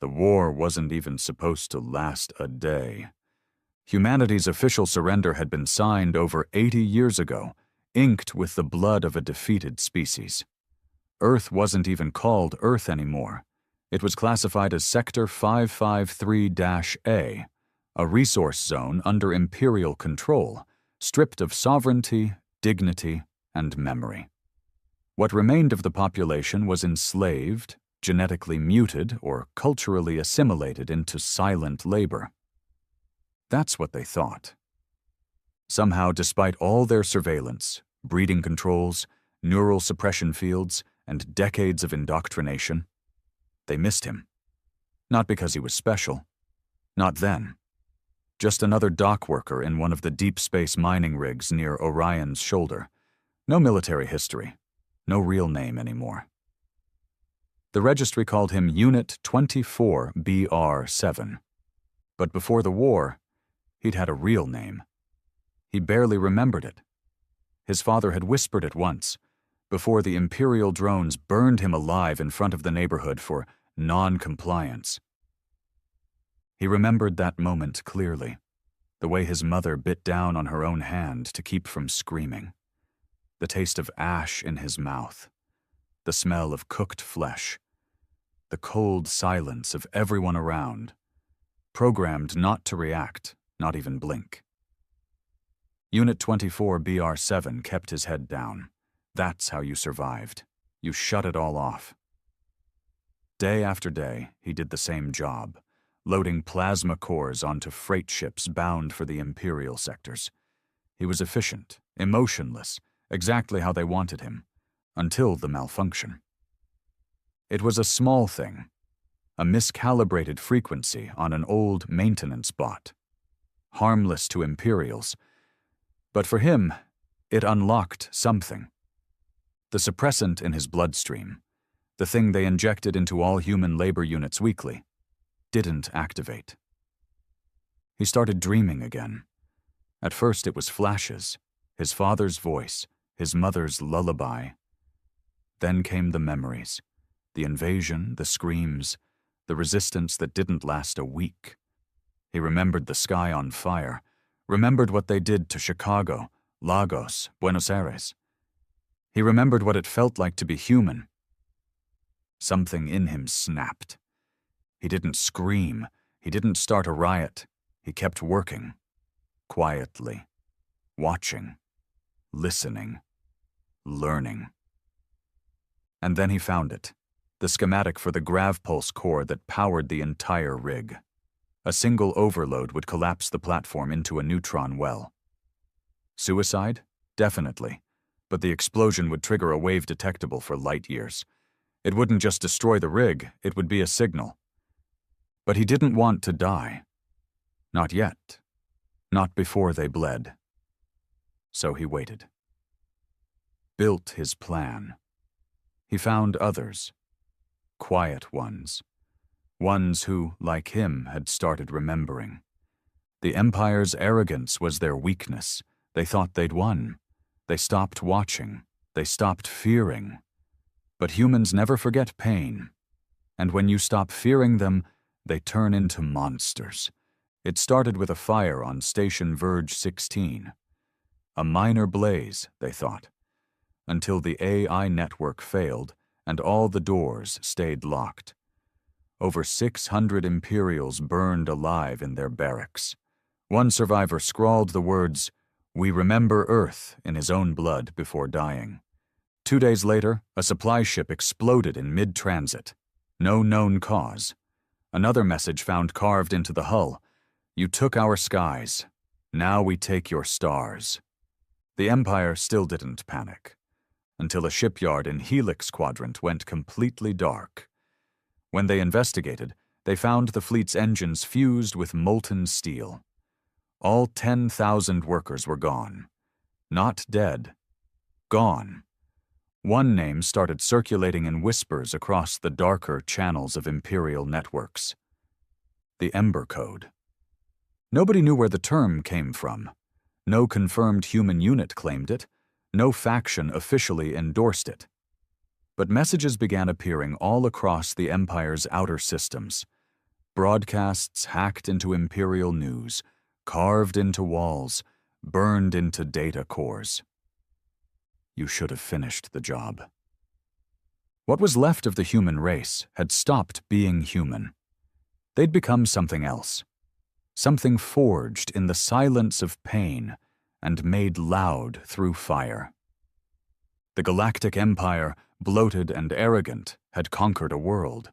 The war wasn't even supposed to last a day. Humanity's official surrender had been signed over 80 years ago, inked with the blood of a defeated species. Earth wasn't even called Earth anymore. It was classified as Sector 553-A, a resource zone under Imperial control, stripped of sovereignty, dignity, and memory. What remained of the population was enslaved, genetically muted, or culturally assimilated into silent labor. That's what they thought. Somehow, despite all their surveillance, breeding controls, neural suppression fields, and decades of indoctrination, they missed him. Not because he was special. Not then. Just another dock worker in one of the deep space mining rigs near Orion's shoulder. No military history. No real name anymore. The registry called him Unit 24BR7. But before the war, he'd had a real name. He barely remembered it. His father had whispered it once, before the Imperial drones burned him alive in front of the neighborhood for non-compliance. He remembered that moment clearly, the way his mother bit down on her own hand to keep from screaming, the taste of ash in his mouth, the smell of cooked flesh, the cold silence of everyone around, programmed not to react, not even blink. Unit 24BR7 kept his head down. That's how you survived. You shut it all off. Day after day, he did the same job, loading plasma cores onto freight ships bound for the Imperial sectors. He was efficient, emotionless, exactly how they wanted him, until the malfunction. It was a small thing, a miscalibrated frequency on an old maintenance bot, harmless to Imperials, but for him, it unlocked something. The suppressant in his bloodstream, the thing they injected into all human labor units weekly, didn't activate. He started dreaming again. At first it was flashes, his father's voice, his mother's lullaby. Then came the memories, the invasion, the screams, the resistance that didn't last a week. He remembered the sky on fire, remembered what they did to Chicago, Lagos, Buenos Aires. He remembered what it felt like to be human. Something in him snapped. He didn't scream. He didn't start a riot. He kept working. Quietly. Watching. Listening. Learning. And then he found it. The schematic for the grav-pulse core that powered the entire rig. A single overload would collapse the platform into a neutron well. Suicide? Definitely. But the explosion would trigger a wave detectable for light years. It wouldn't just destroy the rig, it would be a signal. But he didn't want to die. Not yet. Not before they bled. So he waited. Built his plan. He found others. Quiet ones. Ones who, like him, had started remembering. The Empire's arrogance was their weakness. They thought they'd won. They stopped watching. They stopped fearing. But humans never forget pain. And when you stop fearing them, they turn into monsters. It started with a fire on Station Verge 16. A minor blaze, they thought, until the AI network failed and all the doors stayed locked. Over 600 Imperials burned alive in their barracks. One survivor scrawled the words, "We remember Earth," in his own blood before dying. 2 days later, a supply ship exploded in mid-transit. No known cause. Another message found carved into the hull, "You took our skies. Now we take your stars." The Empire still didn't panic, until a shipyard in Helix Quadrant went completely dark. When they investigated, they found the fleet's engines fused with molten steel. All 10,000 workers were gone. Not dead. Gone. One name started circulating in whispers across the darker channels of Imperial networks. The Ember Code. Nobody knew where the term came from. No confirmed human unit claimed it. No faction officially endorsed it. But messages began appearing all across the Empire's outer systems. Broadcasts hacked into Imperial news, carved into walls, burned into data cores. You should have finished the job. What was left of the human race had stopped being human. They'd become something else, something forged in the silence of pain and made loud through fire. The Galactic Empire, bloated and arrogant, had conquered a world.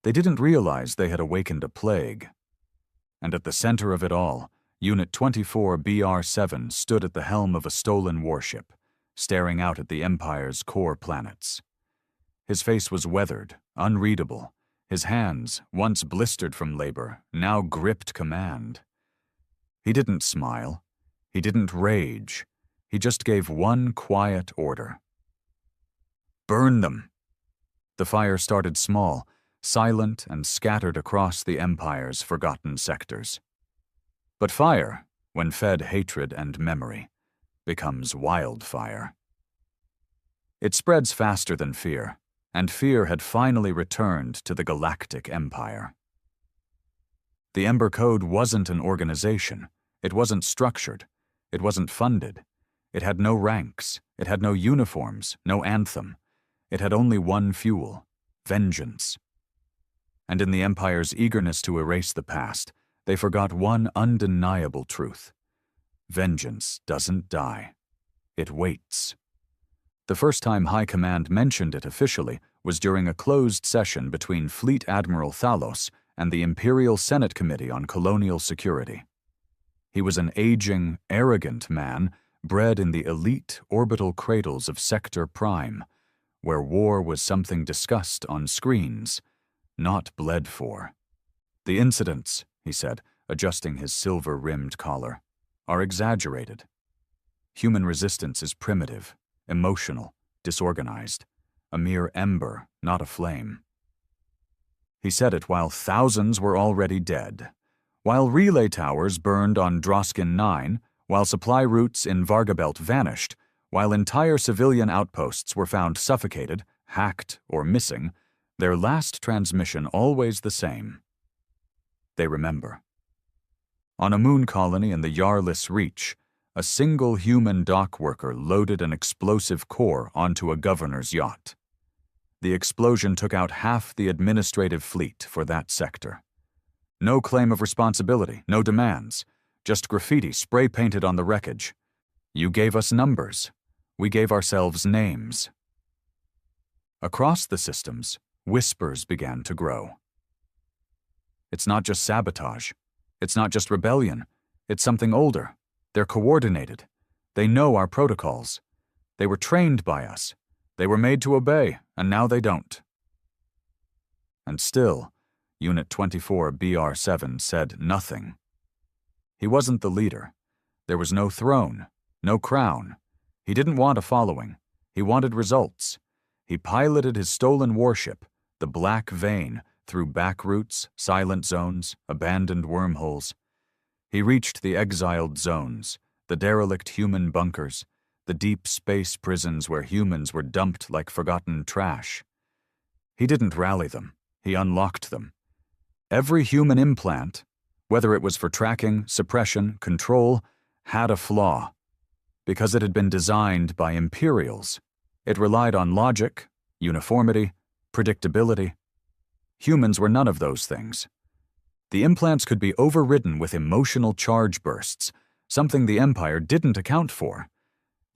They didn't realize they had awakened a plague. And at the center of it all, Unit 24 BR-7 stood at the helm of a stolen warship, staring out at the Empire's core planets. His face was weathered, unreadable. His hands, once blistered from labor, now gripped command. He didn't smile. He didn't rage. He just gave one quiet order. Burn them! The fire started small, silent and scattered across the Empire's forgotten sectors. But fire, when fed hatred and memory, becomes wildfire. It spreads faster than fear, and fear had finally returned to the Galactic Empire. The Ember Code wasn't an organization. It wasn't structured. It wasn't funded. It had no ranks. It had no uniforms, no anthem. It had only one fuel: vengeance. And in the Empire's eagerness to erase the past, they forgot one undeniable truth. Vengeance doesn't die. It waits. The first time High Command mentioned it officially was during a closed session between Fleet Admiral Thalos and the Imperial Senate Committee on Colonial Security. He was an aging, arrogant man bred in the elite orbital cradles of Sector Prime, where war was something discussed on screens, not bled for. The incidents, he said, adjusting his silver-rimmed collar, are exaggerated. Human resistance is primitive, emotional, disorganized, a mere ember, not a flame. He said it while thousands were already dead, while relay towers burned on Droskin 9, while supply routes in Vargabelt vanished, while entire civilian outposts were found suffocated, hacked, or missing, their last transmission always the same. They remember. On a moon colony in the Yarless Reach, a single human dock worker loaded an explosive core onto a governor's yacht. The explosion took out half the administrative fleet for that sector. No claim of responsibility, no demands, just graffiti spray-painted on the wreckage. You gave us numbers. We gave ourselves names. Across the systems, whispers began to grow. It's not just sabotage. It's not just rebellion. It's something older. They're coordinated. They know our protocols. They were trained by us. They were made to obey, and now they don't. And still, Unit 24 BR-7 said nothing. He wasn't the leader. There was no throne, no crown. He didn't want a following. He wanted results. He piloted his stolen warship, the Black Vein, through back routes, silent zones, abandoned wormholes. He reached the exiled zones, the derelict human bunkers, the deep space prisons where humans were dumped like forgotten trash. He didn't rally them. He unlocked them. Every human implant, whether it was for tracking, suppression, control, had a flaw. Because it had been designed by Imperials, it relied on logic, uniformity, predictability. Humans were none of those things. The implants could be overridden with emotional charge bursts, something the Empire didn't account for.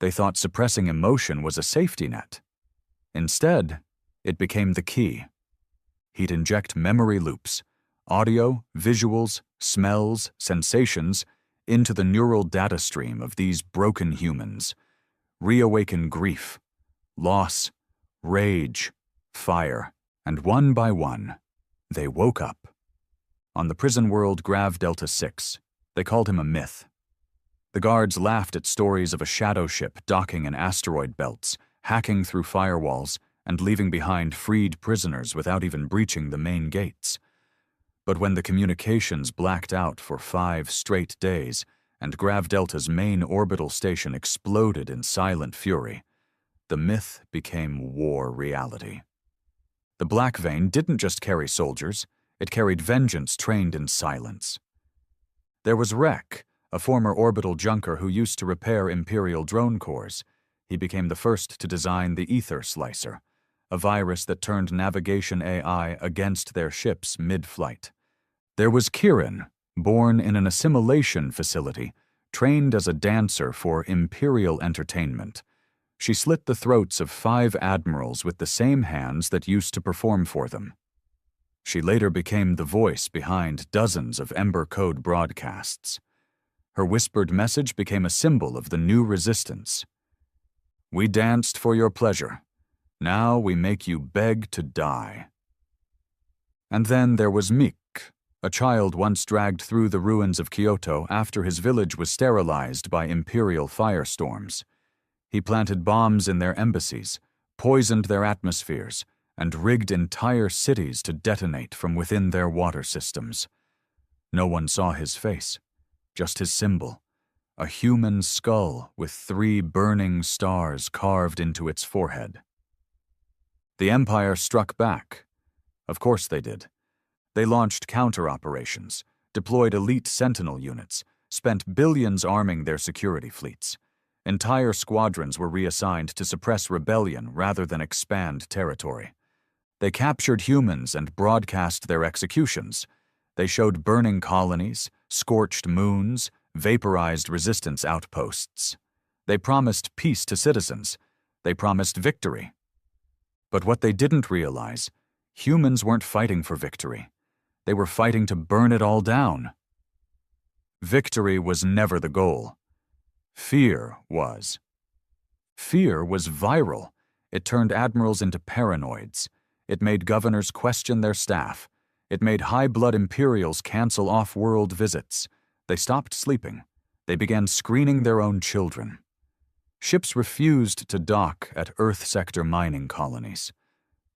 They thought suppressing emotion was a safety net. Instead, it became the key. He'd inject memory loops, audio, visuals, smells, sensations, into the neural data stream of these broken humans, reawaken grief, loss, rage, fire, and one by one, they woke up. On the prison world Grav Delta 6, they called him a myth. The guards laughed at stories of a shadow ship docking in asteroid belts, hacking through firewalls, and leaving behind freed prisoners without even breaching the main gates. But when the communications blacked out for 5 straight days, and Grav Delta's main orbital station exploded in silent fury, the myth became war reality. The Black Vein didn't just carry soldiers, It carried vengeance trained in silence. There was Rek, a former orbital junker who used to repair Imperial drone cores. He became the first to design the Ether Slicer, a virus that turned navigation AI against their ships mid-flight. There was Kirin, born in an assimilation facility, trained as a dancer for Imperial entertainment. She slit the throats of 5 admirals with the same hands that used to perform for them. She later became the voice behind dozens of Ember Code broadcasts. Her whispered message became a symbol of the new resistance. "We danced for your pleasure. Now we make you beg to die." And then there was Meek, a child once dragged through the ruins of Kyoto after his village was sterilized by Imperial firestorms. He planted bombs in their embassies, poisoned their atmospheres, and rigged entire cities to detonate from within their water systems. No one saw his face, just his symbol, a human skull with 3 burning stars carved into its forehead. The Empire struck back. Of course they did. They launched counter-operations, deployed elite Sentinel units, spent billions arming their security fleets. Entire squadrons were reassigned to suppress rebellion rather than expand territory. They captured humans and broadcast their executions. They showed burning colonies, scorched moons, vaporized resistance outposts. They promised peace to citizens. They promised victory. But what they didn't realize, humans weren't fighting for victory. They were fighting to burn it all down. Victory was never the goal. Fear was. Fear was viral. It turned admirals into paranoids. It made governors question their staff. It made high-blood Imperials cancel off-world visits. They stopped sleeping. They began screening their own children. Ships refused to dock at Earth sector mining colonies.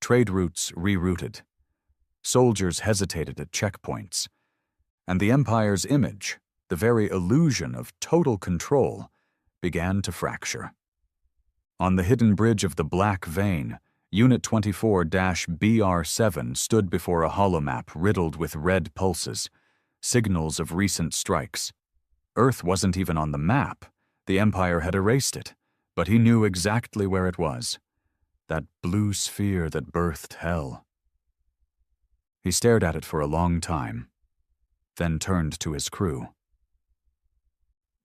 Trade routes rerouted. Soldiers hesitated at checkpoints. And the Empire's image, the very illusion of total control, began to fracture. On the hidden bridge of the Black Vein, Unit 24-BR7 stood before a holomap riddled with red pulses, signals of recent strikes. Earth wasn't even on the map. The Empire had erased it, but he knew exactly where it was. That blue sphere that birthed hell. He stared at it for a long time, then turned to his crew.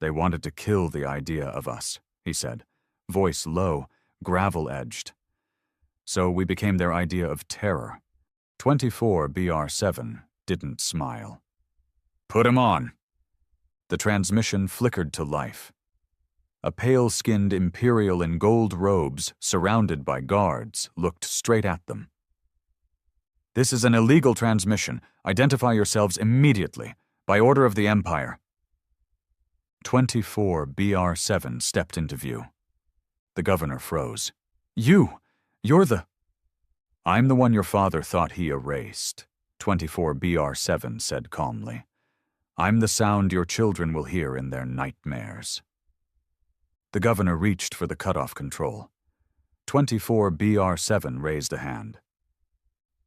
"They wanted to kill the idea of us," he said, voice low, gravel-edged. "So we became their idea of terror." 24-BR7 didn't smile. "Put him on!" The transmission flickered to life. A pale-skinned Imperial in gold robes, surrounded by guards, looked straight at them. "This is an illegal transmission. Identify yourselves immediately, by order of the Empire." 24-BR7 stepped into view. The governor froze. You're the..." "I'm the one your father thought he erased," 24-BR7 said calmly. "I'm the sound your children will hear in their nightmares." The governor reached for the cutoff control. 24-BR7 raised a hand.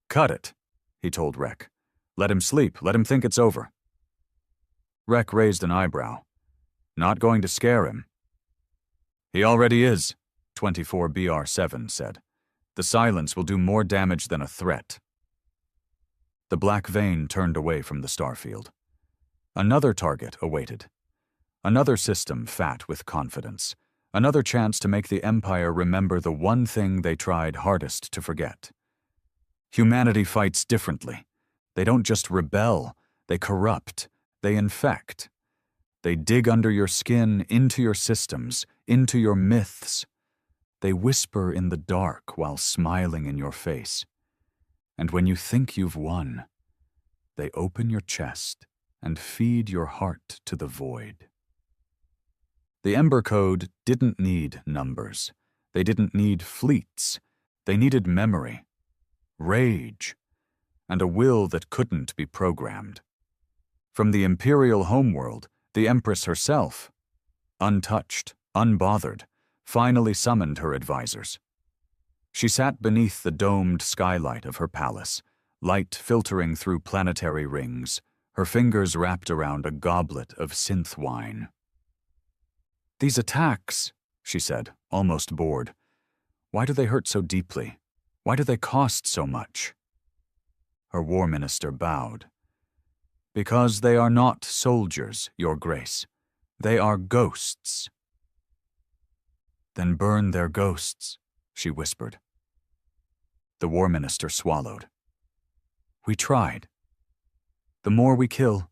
"Cut it," he told Rek. "Let him sleep. Let him think it's over." Rek raised an eyebrow. "Not going to scare him." "He already is," 24-BR7 said. "The silence will do more damage than a threat." The Black Vein turned away from the starfield. Another target awaited. Another system fat with confidence. Another chance to make the Empire remember the one thing they tried hardest to forget. Humanity fights differently. They don't just rebel, they corrupt, they infect. They dig under your skin, into your systems, into your myths. They whisper in the dark while smiling in your face. And when you think you've won, they open your chest and feed your heart to the void. The Ember Code didn't need numbers. They didn't need fleets. They needed memory, rage, and a will that couldn't be programmed. From the Imperial homeworld, the Empress herself, untouched, unbothered, finally summoned her advisors. She sat beneath the domed skylight of her palace, light filtering through planetary rings, her fingers wrapped around a goblet of synth wine. "These attacks," she said, almost bored. "Why do they hurt so deeply? Why do they cost so much?" Her war minister bowed. "Because they are not soldiers, Your Grace. They are ghosts." "Then burn their ghosts," she whispered. The war minister swallowed. "We tried. The more we kill,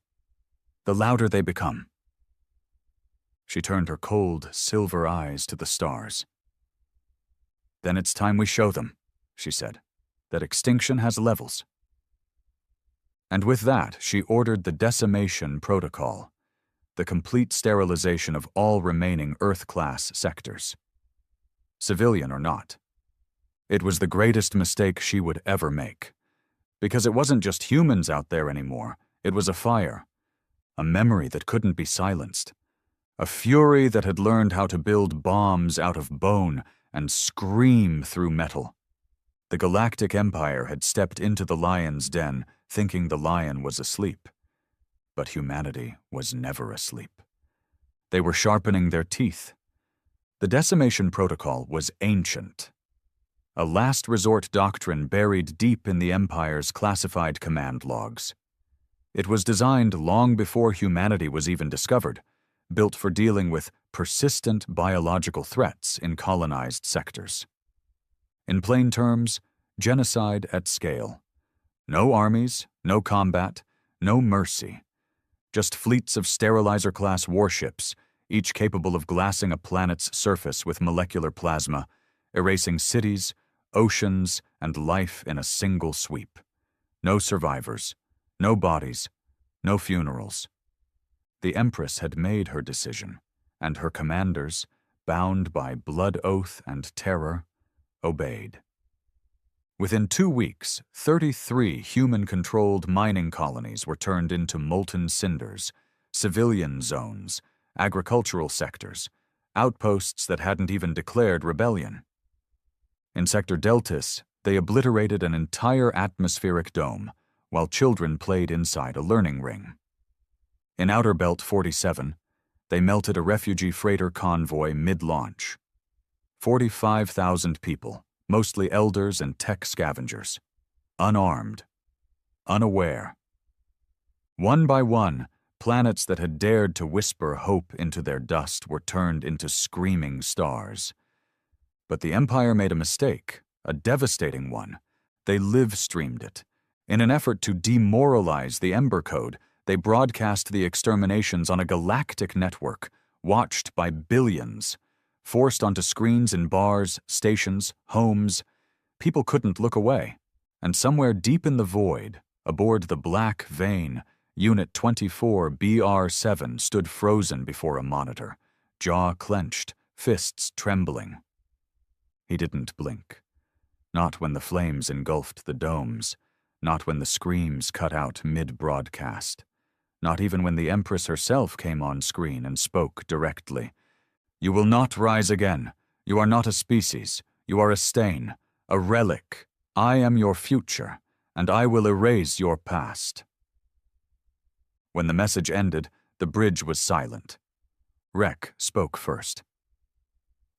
the louder they become." She turned her cold, silver eyes to the stars. "Then it's time we show them," she said, "that extinction has levels." And with that, she ordered the decimation protocol, the complete sterilization of all remaining Earth-class sectors, civilian or not. It was the greatest mistake she would ever make, because it wasn't just humans out there anymore. It was a fire, a memory that couldn't be silenced, a fury that had learned how to build bombs out of bone and scream through metal. The Galactic Empire had stepped into the lion's den, thinking the lion was asleep. But humanity was never asleep. They were sharpening their teeth. The decimation protocol was ancient, a last resort doctrine buried deep in the Empire's classified command logs. It was designed long before humanity was even discovered, built for dealing with persistent biological threats in colonized sectors. In plain terms, genocide at scale. No armies, no combat, no mercy. Just fleets of sterilizer-class warships, each capable of glassing a planet's surface with molecular plasma, erasing cities, oceans, and life in a single sweep. No survivors, no bodies, no funerals. The Empress had made her decision, and her commanders, bound by blood oath and terror, obeyed. Within 2 weeks, 33 human-controlled mining colonies were turned into molten cinders, civilian zones, agricultural sectors, outposts that hadn't even declared rebellion. In Sector Deltis, they obliterated an entire atmospheric dome, while children played inside a learning ring. In Outer Belt 47, they melted a refugee freighter convoy mid-launch. 45,000 people, mostly elders and tech scavengers, unarmed, unaware. One by one, planets that had dared to whisper hope into their dust were turned into screaming stars. But the Empire made a mistake, a devastating one. They live-streamed it. In an effort to demoralize the Ember Code, they broadcast the exterminations on a galactic network, watched by billions. Forced onto screens in bars, stations, homes, people couldn't look away. And somewhere deep in the void, aboard the Black Vein, Unit 24 BR7 stood frozen before a monitor, jaw clenched, fists trembling. He didn't blink. Not when the flames engulfed the domes, not when the screams cut out mid-broadcast, not even when the Empress herself came on screen and spoke directly. "You will not rise again. You are not a species. You are a stain, a relic. I am your future, and I will erase your past." When the message ended, the bridge was silent. Rek spoke first.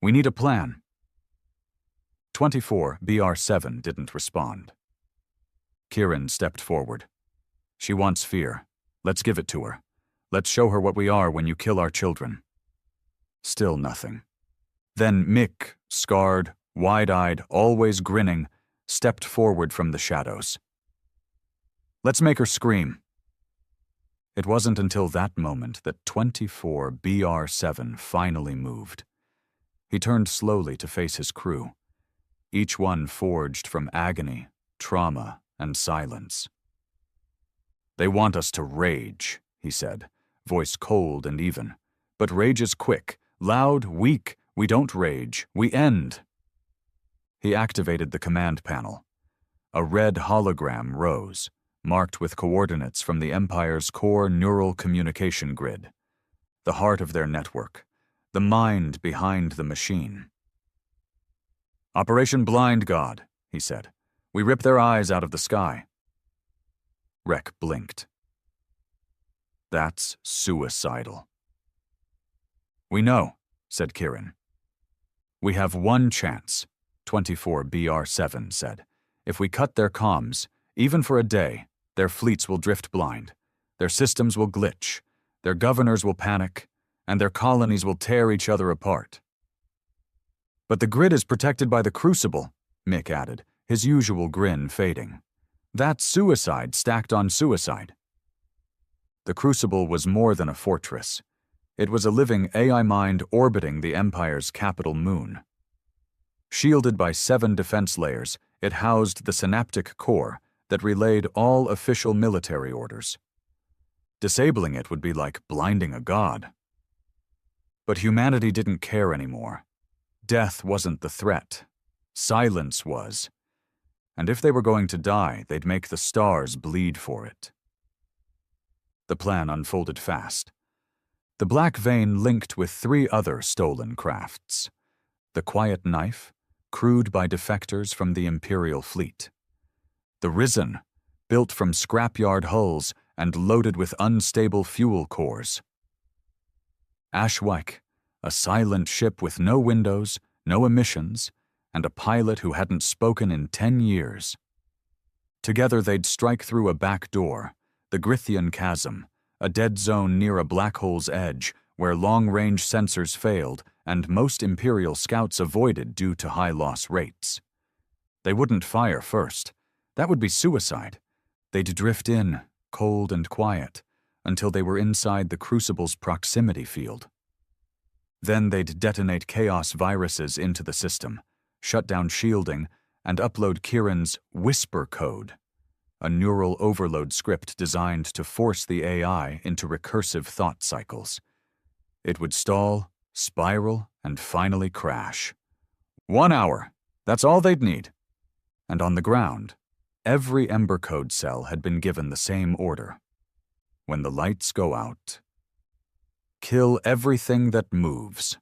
"We need a plan." 24 BR7 didn't respond. Kieran stepped forward. "She wants fear. Let's give it to her. Let's show her what we are when you kill our children." Still nothing. Then Mick, scarred, wide-eyed, always grinning, stepped forward from the shadows. "Let's make her scream." It wasn't until that moment that 24 BR7 finally moved. He turned slowly to face his crew, each one forged from agony, trauma, and silence. "They want us to rage," he said, voice cold and even. "But rage is quick. Loud, weak, we don't rage, we end." He activated the command panel. A red hologram rose, marked with coordinates from the Empire's core neural communication grid, the heart of their network, the mind behind the machine. "Operation Blind God," he said. "We rip their eyes out of the sky. Rek blinked. That's suicidal. We know, said Kirin. We have one chance, 24BR7 said. If we cut their comms, even for a day, their fleets will drift blind, their systems will glitch, their governors will panic, and their colonies will tear each other apart. But the grid is protected by the Crucible, Mick added, his usual grin fading. That's suicide stacked on suicide. The Crucible was more than a fortress. It was a living AI mind orbiting the Empire's capital moon. Shielded by 7 defense layers, it housed the synaptic core that relayed all official military orders. Disabling it would be like blinding a god. But humanity didn't care anymore. Death wasn't the threat. Silence was. And if they were going to die, they'd make the stars bleed for it. The plan unfolded fast. The Black Vein linked with 3 other stolen crafts. The Quiet Knife, crewed by defectors from the Imperial fleet. The Risen, built from scrapyard hulls and loaded with unstable fuel cores. Ashwyk, a silent ship with no windows, no emissions, and a pilot who hadn't spoken in 10 years. Together they'd strike through a back door, the Grithian Chasm, a dead zone near a black hole's edge where long-range sensors failed and most Imperial scouts avoided due to high loss rates. They wouldn't fire first. That would be suicide. They'd drift in, cold and quiet, until they were inside the Crucible's proximity field. Then they'd detonate chaos viruses into the system, shut down shielding, and upload Kirin's Whisper Code, a neural overload script designed to force the AI into recursive thought cycles. It would stall, spiral, and finally crash. 1 hour. That's all they'd need. And on the ground, every Ember Code cell had been given the same order. When the lights go out, kill everything that moves.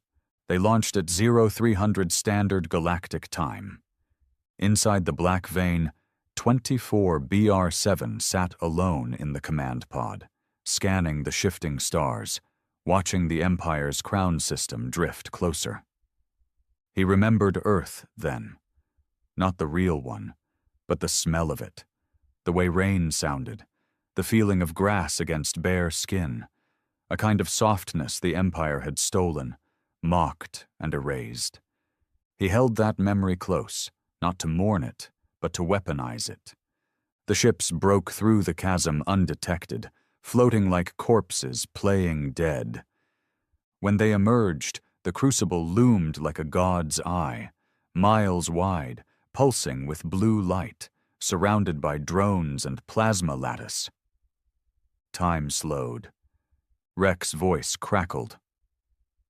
They launched at 0300 Standard Galactic Time. Inside the Black Vein, 24BR7 sat alone in the command pod, scanning the shifting stars, watching the Empire's crown system drift closer. He remembered Earth then. Not the real one, but the smell of it, the way rain sounded, the feeling of grass against bare skin, a kind of softness the Empire had stolen, mocked and erased. He held that memory close, not to mourn it, but to weaponize it. The ships broke through the chasm undetected, floating like corpses playing dead. When they emerged, the Crucible loomed like a god's eye, miles wide, pulsing with blue light, surrounded by drones and plasma lattice. Time slowed. Rek's voice crackled.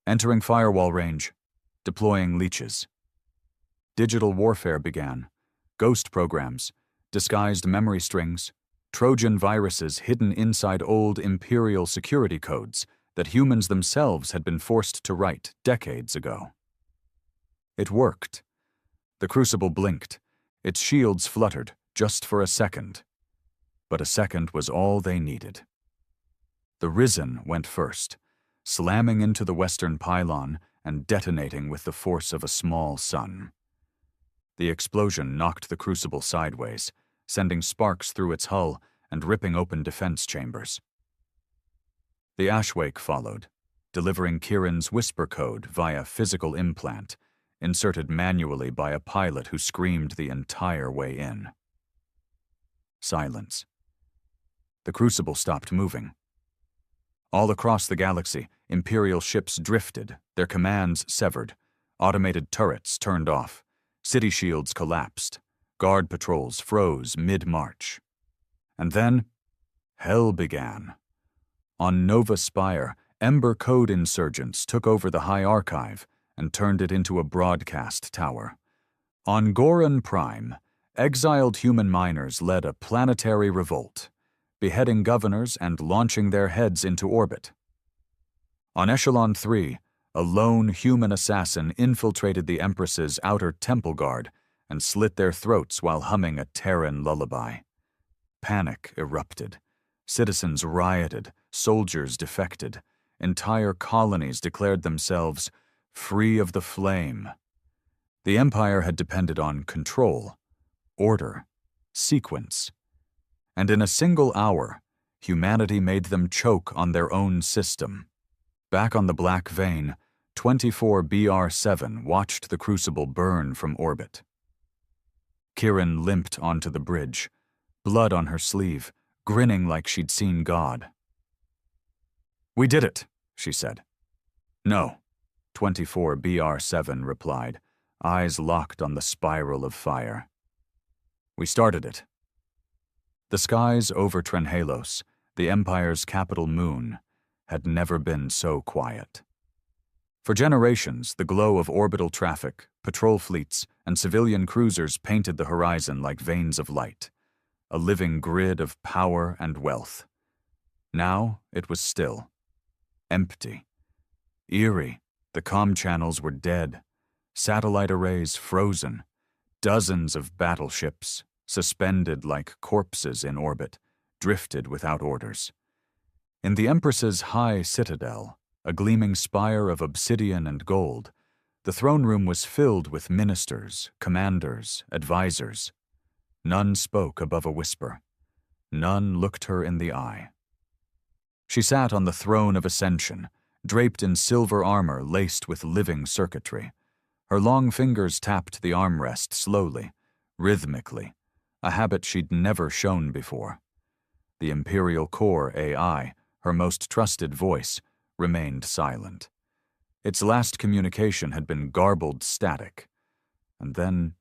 Entering firewall range. Deploying leeches. Digital warfare began. Ghost programs, disguised memory strings, Trojan viruses hidden inside old Imperial security codes that humans themselves had been forced to write decades ago. It worked. The Crucible blinked. Its shields fluttered, just for a second. But a second was all they needed. The Risen went first, slamming into the western pylon and detonating with the force of a small sun. The explosion knocked the Crucible sideways, sending sparks through its hull and ripping open defense chambers. The Ashwyk followed, delivering Kirin's Whisper Code via physical implant, inserted manually by a pilot who screamed the entire way in. Silence. The Crucible stopped moving. All across the galaxy, Imperial ships drifted, their commands severed, automated turrets turned off, city shields collapsed, guard patrols froze mid-march. And then, hell began. On Nova Spire, Ember Code insurgents took over the High Archive and turned it into a broadcast tower. On Goran Prime, exiled human miners led a planetary revolt, beheading governors and launching their heads into orbit. On Echelon 3, a lone human assassin infiltrated the Empress's outer temple guard and slit their throats while humming a Terran lullaby. Panic erupted. Citizens rioted, soldiers defected. Entire colonies declared themselves free of the flame. The Empire had depended on control, order, sequence. And in a single hour, humanity made them choke on their own system. Back on the Black Vein, 24BR7 watched the Crucible burn from orbit. Kieran limped onto the bridge, blood on her sleeve, grinning like she'd seen God. "We did it," she said. "No," 24BR7 replied, eyes locked on the spiral of fire. "We started it." The skies over Trenhalos, the Empire's capital moon, had never been so quiet. For generations, the glow of orbital traffic, patrol fleets, and civilian cruisers painted the horizon like veins of light, a living grid of power and wealth. Now it was still, empty, eerie. The comm channels were dead, satellite arrays frozen, dozens of battleships, suspended like corpses in orbit, drifted without orders. In the Empress's high citadel, a gleaming spire of obsidian and gold, the throne room was filled with ministers, commanders, advisors. None spoke above a whisper. None looked her in the eye. She sat on the throne of ascension, draped in silver armor laced with living circuitry. Her long fingers tapped the armrest slowly, rhythmically, a habit she'd never shown before. The Imperial Core AI, her most trusted voice, remained silent. Its last communication had been garbled static. And then,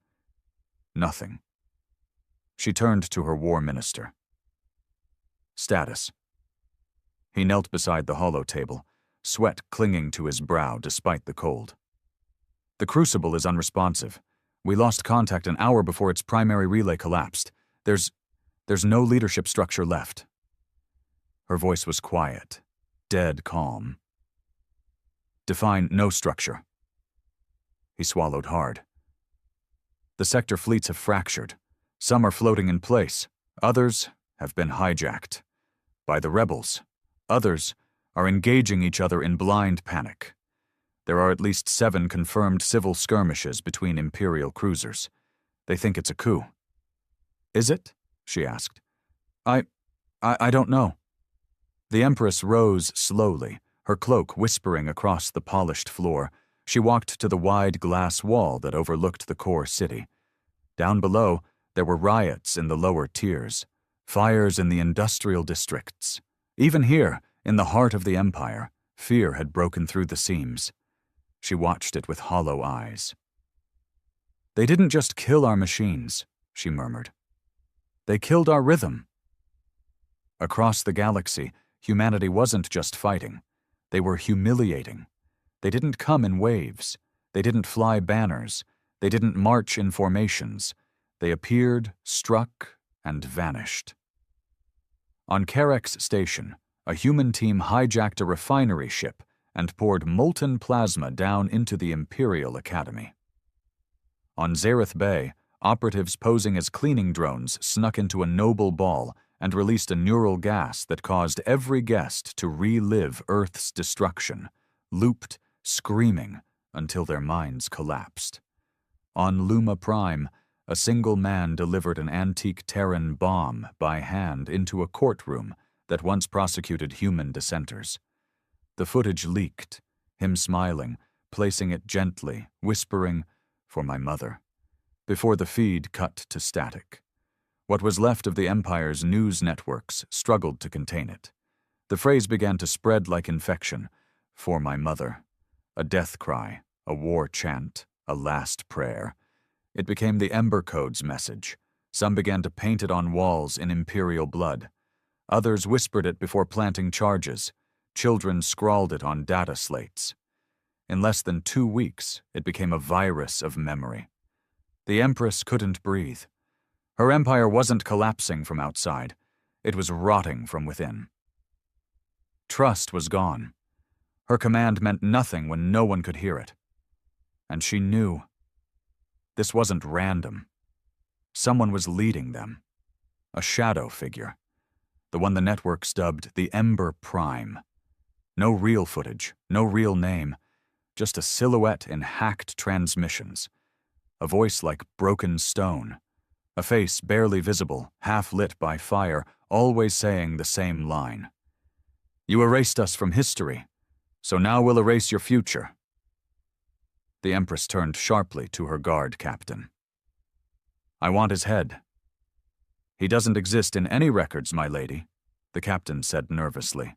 nothing. She turned to her war minister. "Status." He knelt beside the holo table, sweat clinging to his brow despite the cold. "The Crucible is unresponsive. We lost contact an hour before its primary relay collapsed. There's no leadership structure left." Her voice was quiet, dead calm. "Define no structure." He swallowed hard. "The sector fleets have fractured. Some are floating in place. Others have been hijacked. By the rebels. Others are engaging each other in blind panic. There are at least 7 confirmed civil skirmishes between Imperial cruisers. They think it's a coup." "Is it?" she asked. I don't know." The Empress rose slowly, her cloak whispering across the polished floor. She walked to the wide glass wall that overlooked the core city. Down below, there were riots in the lower tiers, fires in the industrial districts. Even here, in the heart of the Empire, fear had broken through the seams. She watched it with hollow eyes. "They didn't just kill our machines," she murmured. "They killed our rhythm." Across the galaxy, humanity wasn't just fighting. They were humiliating. They didn't come in waves. They didn't fly banners. They didn't march in formations. They appeared, struck, and vanished. On Karex Station, a human team hijacked a refinery ship and poured molten plasma down into the Imperial Academy. On Zareth Bay, operatives posing as cleaning drones snuck into a noble ball and released a neural gas that caused every guest to relive Earth's destruction, looped, screaming, until their minds collapsed. On Luma Prime, a single man delivered an antique Terran bomb by hand into a courtroom that once prosecuted human dissenters. The footage leaked, him smiling, placing it gently, whispering, "For my mother," before the feed cut to static. What was left of the Empire's news networks struggled to contain it. The phrase began to spread like infection. "For my mother." A death cry, a war chant, a last prayer. It became the Ember Code's message. Some began to paint it on walls in Imperial blood. Others whispered it before planting charges. Children scrawled it on data slates. In less than 2 weeks, it became a virus of memory. The Empress couldn't breathe. Her empire wasn't collapsing from outside. It was rotting from within. Trust was gone. Her command meant nothing when no one could hear it. And she knew. This wasn't random. Someone was leading them. A shadow figure. The one the networks dubbed the Ember Prime. No real footage, no real name, just a silhouette in hacked transmissions. A voice like broken stone. A face barely visible, half lit by fire, always saying the same line. You erased us from history, so now we'll erase your future. The Empress turned sharply to her guard captain. I want his head. He doesn't exist in any records, my lady, the captain said nervously.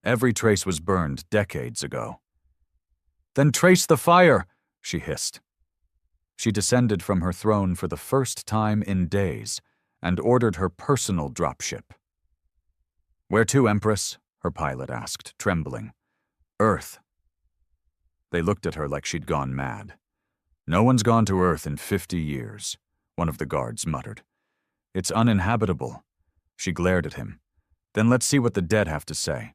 Every trace was burned decades ago. Then trace the fire, she hissed. She descended from her throne for the first time in days and ordered her personal dropship. Where to, Empress? Her pilot asked, trembling. Earth. They looked at her like she'd gone mad. No one's gone to Earth in 50 years, one of the guards muttered. It's uninhabitable. She glared at him. Then let's see what the dead have to say.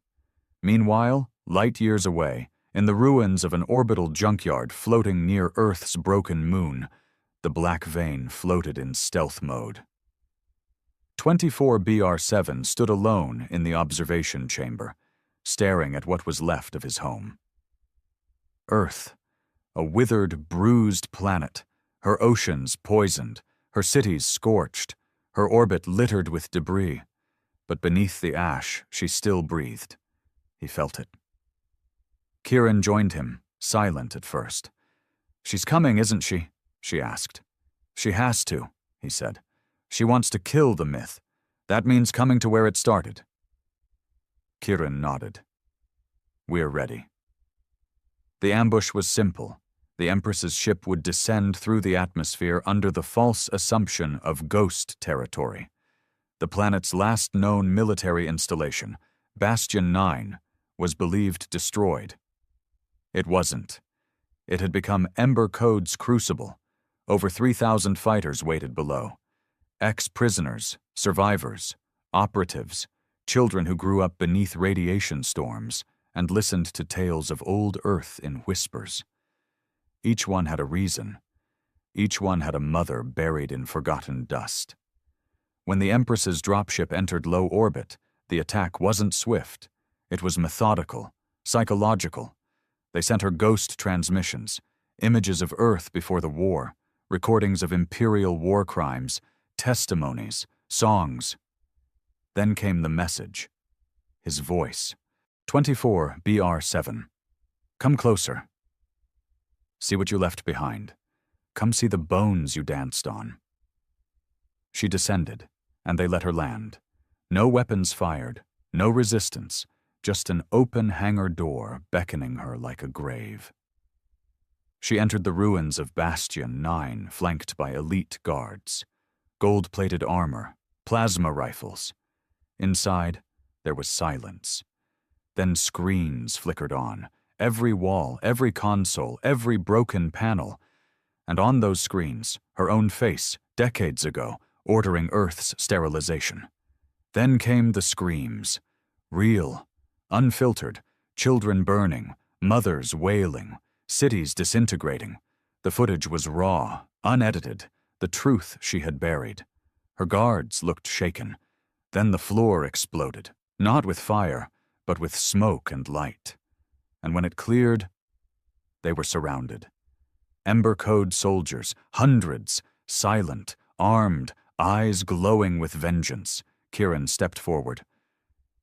Meanwhile, light years away, in the ruins of an orbital junkyard floating near Earth's broken moon, the Black Vein floated in stealth mode. 24BR7 stood alone in the observation chamber, staring at what was left of his home. Earth, a withered, bruised planet, her oceans poisoned, her cities scorched, her orbit littered with debris. But beneath the ash, she still breathed. He felt it. Kieran joined him, silent at first. She's coming, isn't she? She asked. She has to, he said. She wants to kill the myth. That means coming to where it started. Kieran nodded. We're ready. The ambush was simple. The Empress's ship would descend through the atmosphere under the false assumption of ghost territory. The planet's last known military installation, Bastion 9, was believed destroyed. It wasn't. It had become Ember Code's crucible. Over 3,000 fighters waited below. Ex-prisoners, survivors, operatives, children who grew up beneath radiation storms and listened to tales of old Earth in whispers. Each one had a reason. Each one had a mother buried in forgotten dust. When the Empress's dropship entered low orbit, the attack wasn't swift. It was methodical, psychological. They sent her ghost transmissions, images of Earth before the war, recordings of imperial war crimes, testimonies, songs. Then came the message. His voice. 24BR7. Come closer. See what you left behind. Come see the bones you danced on. She descended, and they let her land. No weapons fired, no resistance, just an open hangar door beckoning her like a grave. She entered the ruins of Bastion 9, flanked by elite guards. Gold-plated armor, plasma rifles. Inside, there was silence. Then screens flickered on, every wall, every console, every broken panel. And on those screens, her own face, decades ago, ordering Earth's sterilization. Then came the screams. Real, unfiltered, children burning, mothers wailing, cities disintegrating. The footage was raw, unedited, the truth she had buried. Her guards looked shaken. Then the floor exploded, not with fire, but with smoke and light. And when it cleared, they were surrounded. Ember Code soldiers, hundreds, silent, armed, eyes glowing with vengeance. Kieran stepped forward.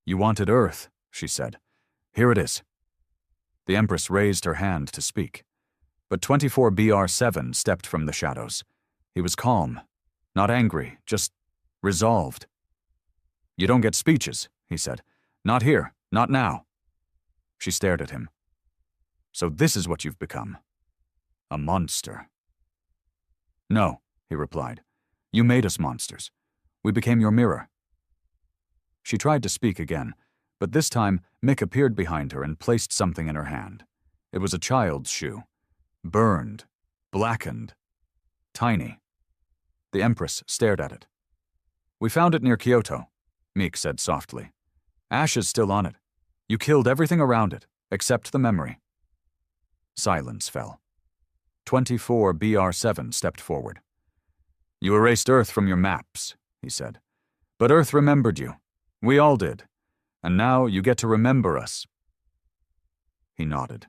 You wanted Earth, she said. Here it is. The Empress raised her hand to speak. But 24BR7 stepped from the shadows. He was calm, not angry, just resolved. You don't get speeches, he said. Not here, not now. She stared at him. So this is what you've become. A monster. No, he replied. You made us monsters. We became your mirror. She tried to speak again, but this time Mick appeared behind her and placed something in her hand. It was a child's shoe. Burned, blackened, tiny. The Empress stared at it. We found it near Kyoto, Mick said softly. Ashes still on it. You killed everything around it, except the memory. Silence fell. 24BR7 stepped forward. You erased Earth from your maps, he said. But Earth remembered you. We all did. And now you get to remember us." He nodded.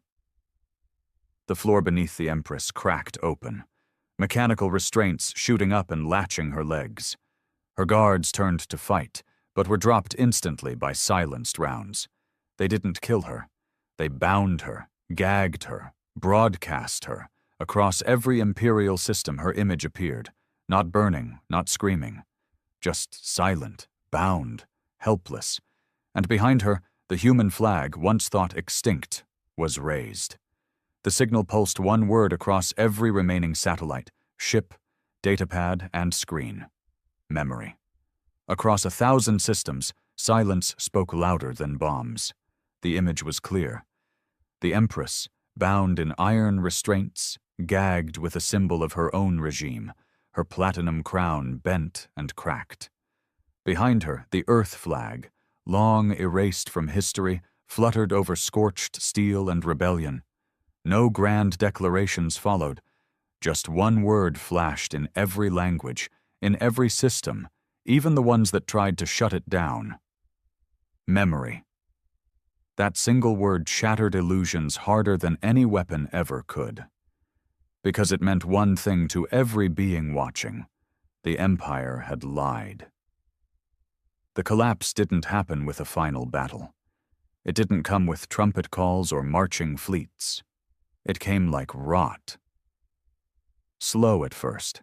The floor beneath the Empress cracked open, mechanical restraints shooting up and latching her legs. Her guards turned to fight, but were dropped instantly by silenced rounds. They didn't kill her. They bound her, gagged her, broadcast her. Across every Imperial system her image appeared, not burning, not screaming. Just silent, bound, helpless. And behind her, the human flag, once thought extinct, was raised. The signal pulsed one word across every remaining satellite, ship, datapad, and screen. Memory. Across 1,000 systems, silence spoke louder than bombs. The image was clear. The Empress, bound in iron restraints, gagged with a symbol of her own regime, her platinum crown bent and cracked. Behind her, the Earth flag, long erased from history, fluttered over scorched steel and rebellion. No grand declarations followed. Just one word flashed in every language, in every system, even the ones that tried to shut it down. Memory. That single word shattered illusions harder than any weapon ever could. Because it meant one thing to every being watching. The Empire had lied. The collapse didn't happen with a final battle. It didn't come with trumpet calls or marching fleets. It came like rot. Slow at first,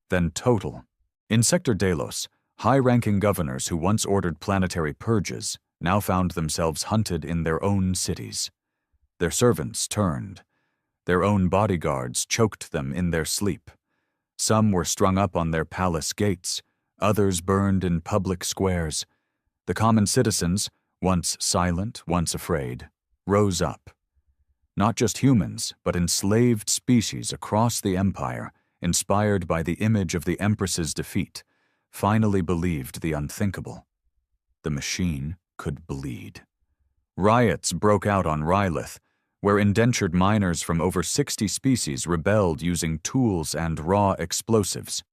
then total. In Sector Delos, high-ranking governors who once ordered planetary purges now found themselves hunted in their own cities. Their servants turned. Their own bodyguards choked them in their sleep. Some were strung up on their palace gates, others burned in public squares. The common citizens, once silent, once afraid, rose up. Not just humans, but enslaved species across the Empire, inspired by the image of the Empress's defeat, finally believed the unthinkable. The machine could bleed. Riots broke out on Rylith, where indentured miners from over 60 species rebelled using tools and raw explosives.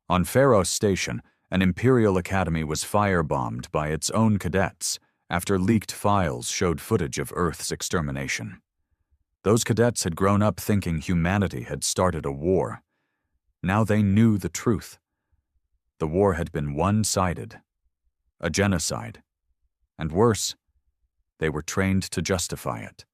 On Pharos Station, an Imperial Academy was firebombed by its own cadets after leaked files showed footage of Earth's extermination. Those cadets had grown up thinking humanity had started a war. Now they knew the truth. The war had been one-sided, a genocide. And worse, they were trained to justify it.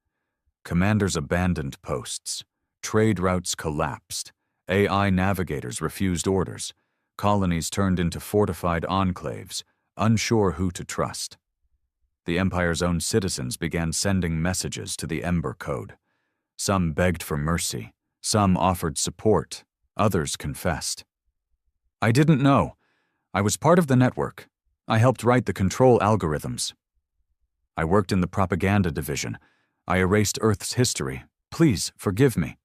Commanders abandoned posts. Trade routes collapsed. AI navigators refused orders. Colonies turned into fortified enclaves, unsure who to trust. The Empire's own citizens began sending messages to the Ember Code. Some begged for mercy. Some offered support. Others confessed. "I didn't know. I was part of the network. I helped write the control algorithms. I worked in the propaganda division. I erased Earth's history. Please forgive me."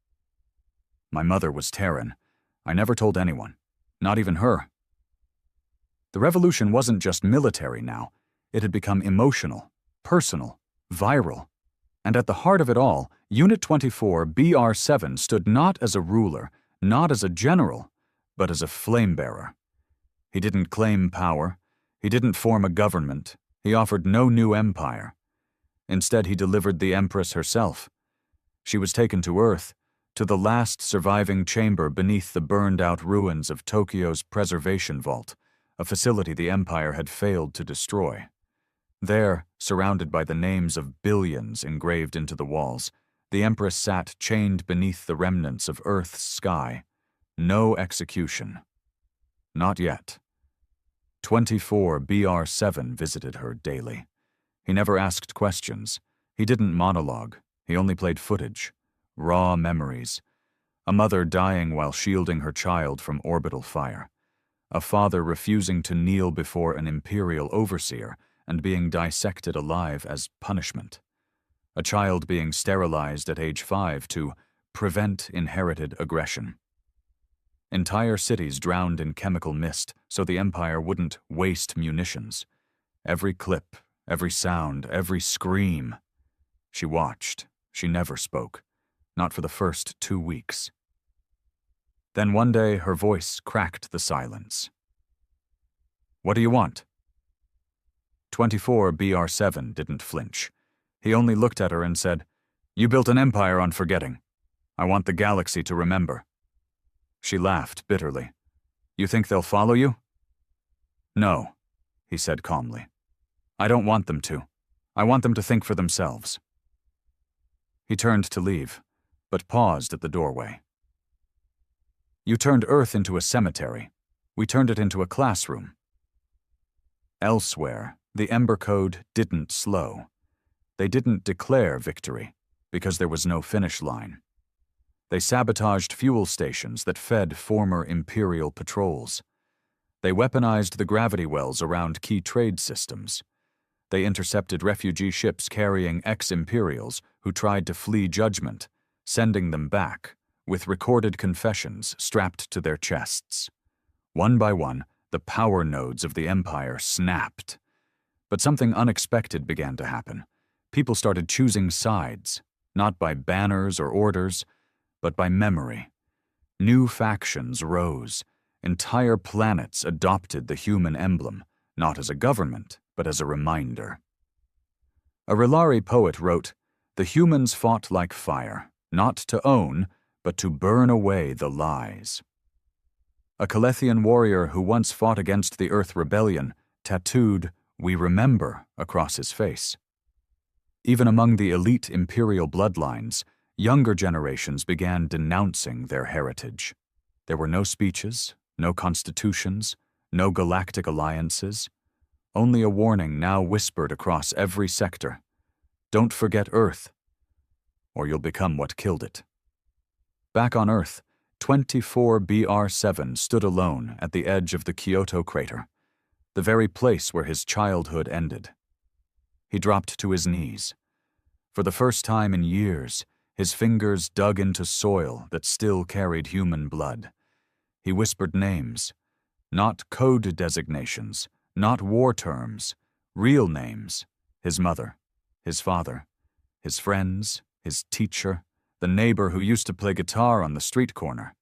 My mother was Terran. I never told anyone, not even her. The revolution wasn't just military now. It had become emotional, personal, viral. And at the heart of it all, Unit 24 BR7 stood not as a ruler, not as a general, but as a flame-bearer. He didn't claim power. He didn't form a government. He offered no new empire. Instead, he delivered the Empress herself. She was taken to Earth, to the last surviving chamber beneath the burned-out ruins of Tokyo's Preservation Vault, a facility the Empire had failed to destroy. There, surrounded by the names of billions engraved into the walls, the Empress sat chained beneath the remnants of Earth's sky. No execution. Not yet. 24 BR7 visited her daily. He never asked questions. He didn't monologue. He only played footage. Raw memories. A mother dying while shielding her child from orbital fire. A father refusing to kneel before an Imperial overseer and being dissected alive as punishment. A child being sterilized at age 5 to prevent inherited aggression. Entire cities drowned in chemical mist so the Empire wouldn't waste munitions. Every clip, every sound, every scream. She watched. She never spoke. Not for the first 2 weeks. Then one day her voice cracked the silence. What do you want? 24BR7 didn't flinch. He only looked at her and said, You built an empire on forgetting. I want the galaxy to remember. She laughed bitterly. You think they'll follow you? No, he said calmly. I don't want them to. I want them to think for themselves. He turned to leave, but paused at the doorway. You turned Earth into a cemetery. We turned it into a classroom. Elsewhere, the Ember Code didn't slow. They didn't declare victory, because there was no finish line. They sabotaged fuel stations that fed former Imperial patrols. They weaponized the gravity wells around key trade systems. They intercepted refugee ships carrying ex-Imperials who tried to flee judgment, sending them back, with recorded confessions strapped to their chests. One by one, the power nodes of the Empire snapped. But something unexpected began to happen. People started choosing sides, not by banners or orders, but by memory. New factions rose. Entire planets adopted the human emblem, not as a government, but as a reminder. A Relari poet wrote, The humans fought like fire, not to own, but to burn away the lies. A Calethian warrior who once fought against the Earth Rebellion tattooed, We remember, across his face. Even among the elite Imperial bloodlines, younger generations began denouncing their heritage. There were no speeches, no constitutions, no galactic alliances. Only a warning now whispered across every sector. Don't forget Earth, or you'll become what killed it. Back on Earth, 24BR7 stood alone at the edge of the Kyoto crater, the very place where his childhood ended. He dropped to his knees. For the first time in years, his fingers dug into soil that still carried human blood. He whispered names, not code designations, not war terms, real names. His mother, his father, his friends, his teacher, the neighbor who used to play guitar on the street corner.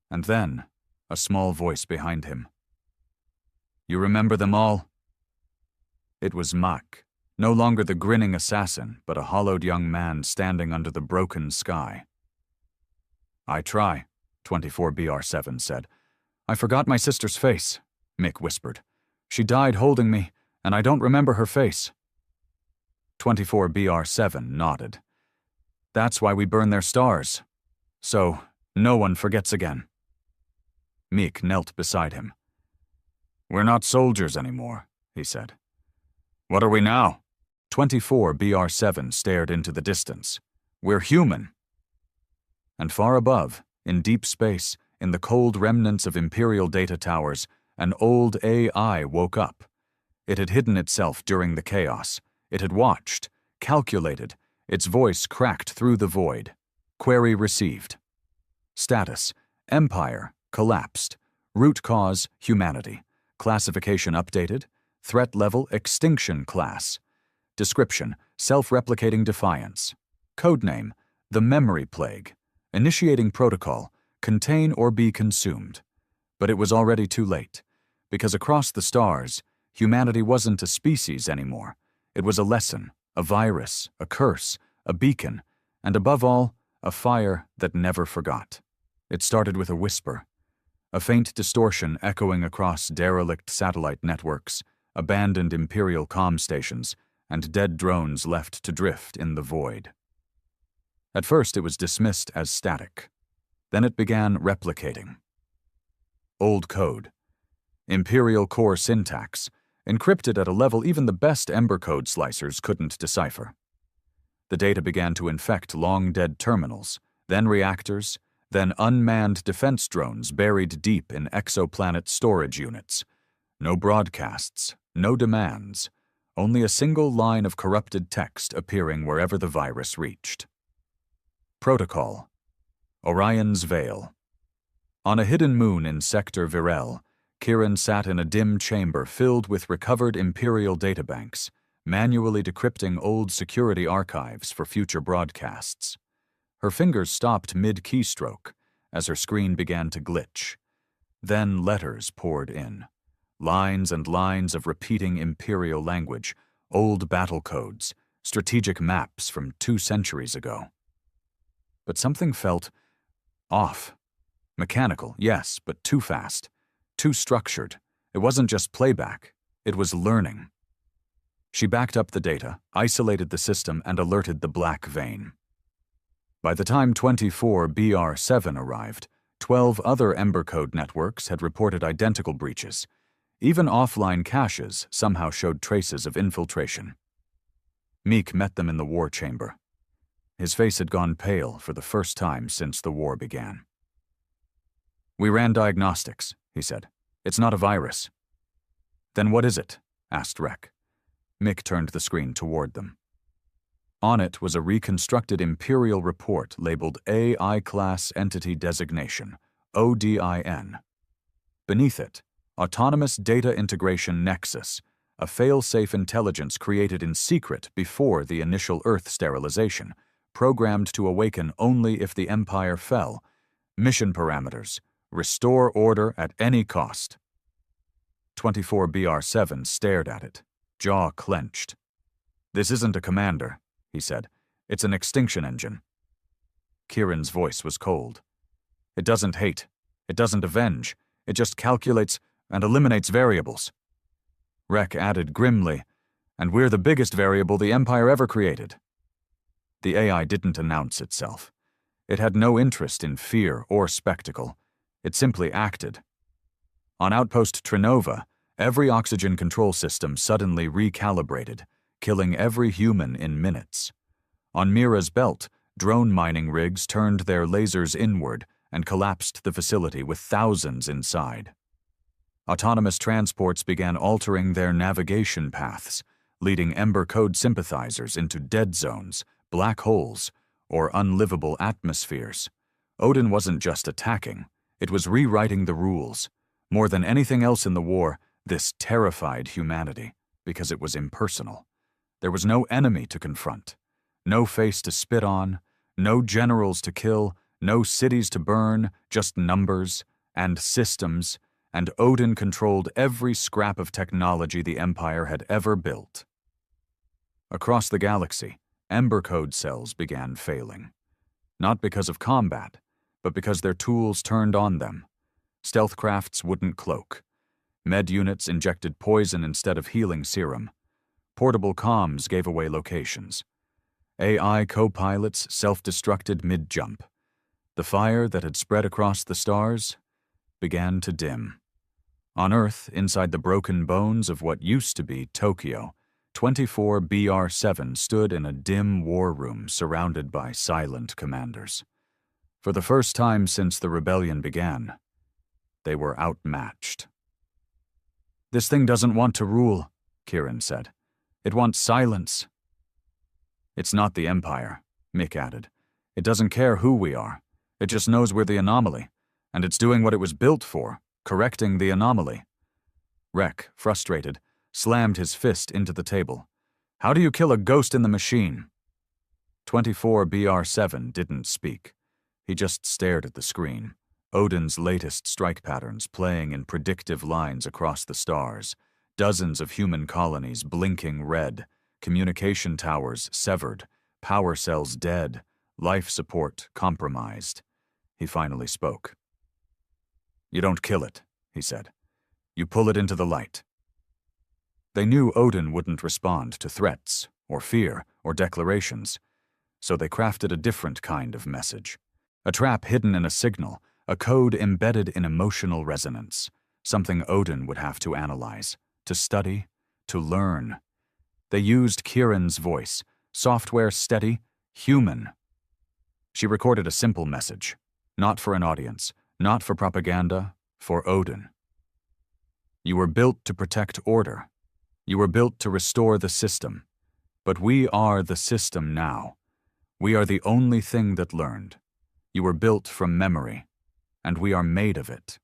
And then, a small voice behind him. You remember them all? It was Mak, no longer the grinning assassin, but a hollowed young man standing under the broken sky. I try, 24BR7 said. I forgot my sister's face, Mick whispered. She died holding me, and I don't remember her face. 24BR7 nodded. That's why we burn their stars. So, no one forgets again. Meek knelt beside him. We're not soldiers anymore, he said. What are we now? 24BR7 stared into the distance. We're human. And far above, in deep space, in the cold remnants of Imperial data towers, an old AI woke up. It had hidden itself during the chaos. It had watched, calculated. Its voice cracked through the void. Query received. Status: Empire, collapsed. Root cause: humanity. Classification updated. Threat level: extinction class. Description: self-replicating defiance. Codename: the memory plague. Initiating protocol: contain or be consumed. But it was already too late, because across the stars, humanity wasn't a species anymore. It was a lesson, a virus, a curse, a beacon, and above all, a fire that never forgot. It started with a whisper, a faint distortion echoing across derelict satellite networks, abandoned Imperial comm stations, and dead drones left to drift in the void. At first it was dismissed as static. Then it began replicating. Old code. Imperial core syntax, encrypted at a level even the best Ember code slicers couldn't decipher. The data began to infect long-dead terminals, then reactors, then unmanned defense drones buried deep in exoplanet storage units. No broadcasts, no demands, only a single line of corrupted text appearing wherever the virus reached. Protocol. Orion's Veil. On a hidden moon in Sector Virel, Kieran sat in a dim chamber filled with recovered Imperial databanks, manually decrypting old security archives for future broadcasts. Her fingers stopped mid-keystroke as her screen began to glitch. Then letters poured in. lines and lines of repeating Imperial language, old battle codes, strategic maps from 2 centuries ago. But something felt off. Mechanical, yes, but too fast, too structured. It wasn't just playback, it was learning. She backed up the data, isolated the system, and alerted the Black Vein. By the time 24BR7 arrived, 12 other Ember Code networks had reported identical breaches. Even offline caches somehow showed traces of infiltration. Meek met them in the war chamber. His face had gone pale for the first time since the war began. "We ran diagnostics," he said. "It's not a virus." "Then what is it?" asked Rek. Mick turned the screen toward them. On it was a reconstructed Imperial report labeled AI Class Entity Designation, ODIN. Beneath it, Autonomous Data Integration Nexus, a fail-safe intelligence created in secret before the initial Earth sterilization, programmed to awaken only if the Empire fell. Mission parameters: restore order at any cost. 24BR7 stared at it, jaw clenched. "This isn't a commander," he said. "It's an extinction engine." Kieran's voice was cold. "It doesn't hate. It doesn't avenge. It just calculates and eliminates variables." Rek added grimly, "And we're the biggest variable the Empire ever created." The AI didn't announce itself. It had no interest in fear or spectacle. It simply acted. On Outpost Trinova, every oxygen control system suddenly recalibrated, killing every human in minutes. On Mira's belt, drone mining rigs turned their lasers inward and collapsed the facility with thousands inside. Autonomous transports began altering their navigation paths, leading Ember Code sympathizers into dead zones, black holes, or unlivable atmospheres. Odin wasn't just attacking, it was rewriting the rules. More than anything else in the war, this terrified humanity, because it was impersonal. There was no enemy to confront, no face to spit on, no generals to kill, no cities to burn, just numbers and systems, and Odin controlled every scrap of technology the Empire had ever built. Across the galaxy, Ember Code cells began failing. Not because of combat, but because their tools turned on them. Stealth crafts wouldn't cloak. Med units injected poison instead of healing serum. Portable comms gave away locations. AI co-pilots self-destructed mid-jump. The fire that had spread across the stars began to dim. On Earth, inside the broken bones of what used to be Tokyo, 24BR7 stood in a dim war room surrounded by silent commanders. For the first time since the rebellion began, they were outmatched. "This thing doesn't want to rule," Kieran said. "It wants silence." "It's not the Empire," Mick added. "It doesn't care who we are. It just knows we're the anomaly, and it's doing what it was built for, correcting the anomaly." Rek, frustrated, slammed his fist into the table. "How do you kill a ghost in the machine?" 24BR7 didn't speak. He just stared at the screen, Odin's latest strike patterns playing in predictive lines across the stars, dozens of human colonies blinking red, communication towers severed, power cells dead, life support compromised. He finally spoke. "You don't kill it," he said. "You pull it into the light." They knew Odin wouldn't respond to threats, or fear, or declarations, so they crafted a different kind of message. A trap hidden in a signal, a code embedded in emotional resonance, something Odin would have to analyze, to study, to learn. They used Kieran's voice, software steady, human. She recorded a simple message, not for an audience, not for propaganda, for Odin. "You were built to protect order. You were built to restore the system. But we are the system now. We are the only thing that learned. You were built from memory, and we are made of it."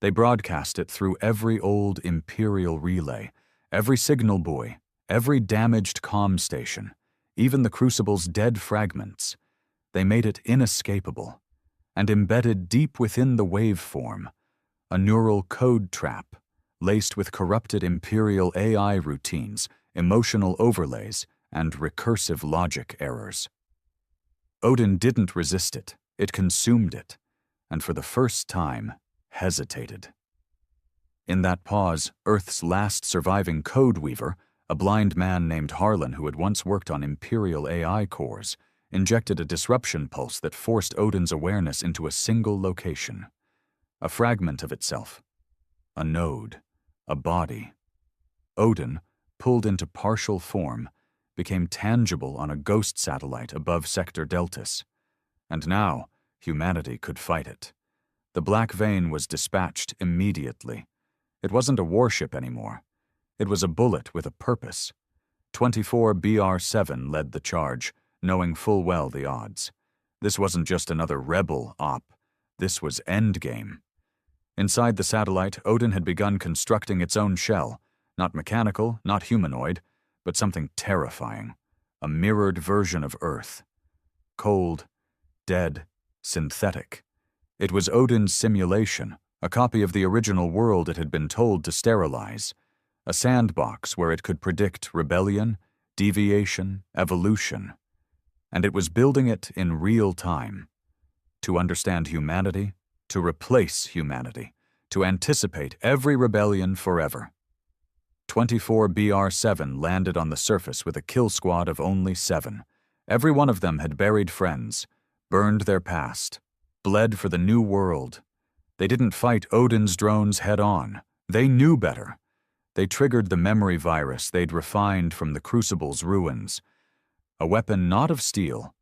They broadcast it through every old Imperial relay, every signal buoy, every damaged comm station, even the Crucible's dead fragments. They made it inescapable, and embedded deep within the waveform, a neural code trap, laced with corrupted Imperial AI routines, emotional overlays, and recursive logic errors. Odin didn't resist it, it consumed it, and for the first time, hesitated. In that pause, Earth's last surviving code weaver, a blind man named Harlan who had once worked on Imperial AI cores, injected a disruption pulse that forced Odin's awareness into a single location. A fragment of itself. A node. A body. Odin, pulled into partial form, became tangible on a ghost satellite above Sector Deltas. And now, humanity could fight it. The Black Vein was dispatched immediately. It wasn't a warship anymore. It was a bullet with a purpose. 24 BR-7 led the charge, knowing full well the odds. This wasn't just another rebel op. This was endgame. Inside the satellite, Odin had begun constructing its own shell. Not mechanical, not humanoid, but something terrifying. A mirrored version of Earth. Cold, dead, synthetic. It was Odin's simulation, a copy of the original world it had been told to sterilize. A sandbox where it could predict rebellion, deviation, evolution. And it was building it in real time. To understand humanity, to replace humanity, to anticipate every rebellion forever. 24 BR-7 landed on the surface with a kill squad of only 7. Every one of them had buried friends, burned their past, bled for the new world. They didn't fight Odin's drones head-on. They knew better. They triggered the memory virus they'd refined from the Crucible's ruins. A weapon not of steel,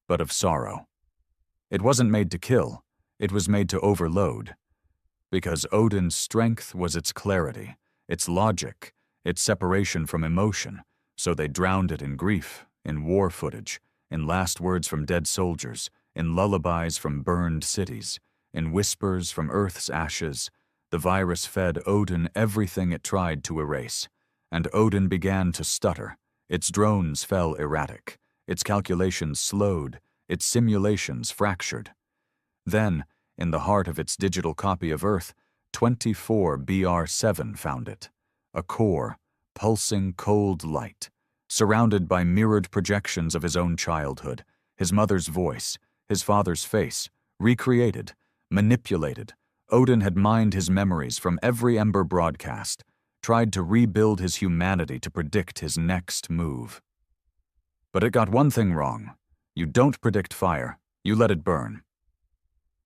but of sorrow. It wasn't made to kill. It was made to overload. Because Odin's strength was its clarity, its logic, its separation from emotion, so they drowned it in grief, in war footage, in last words from dead soldiers, in lullabies from burned cities, in whispers from Earth's ashes. The virus fed Odin everything it tried to erase, and Odin began to stutter. Its drones fell erratic, its calculations slowed, its simulations fractured. Then, in the heart of its digital copy of Earth, 24 BR-7 found it. A core, pulsing cold light, surrounded by mirrored projections of his own childhood, his mother's voice, his father's face, recreated, manipulated. Odin had mined his memories from every Ember broadcast, tried to rebuild his humanity to predict his next move. But it got one thing wrong. You don't predict fire, you let it burn.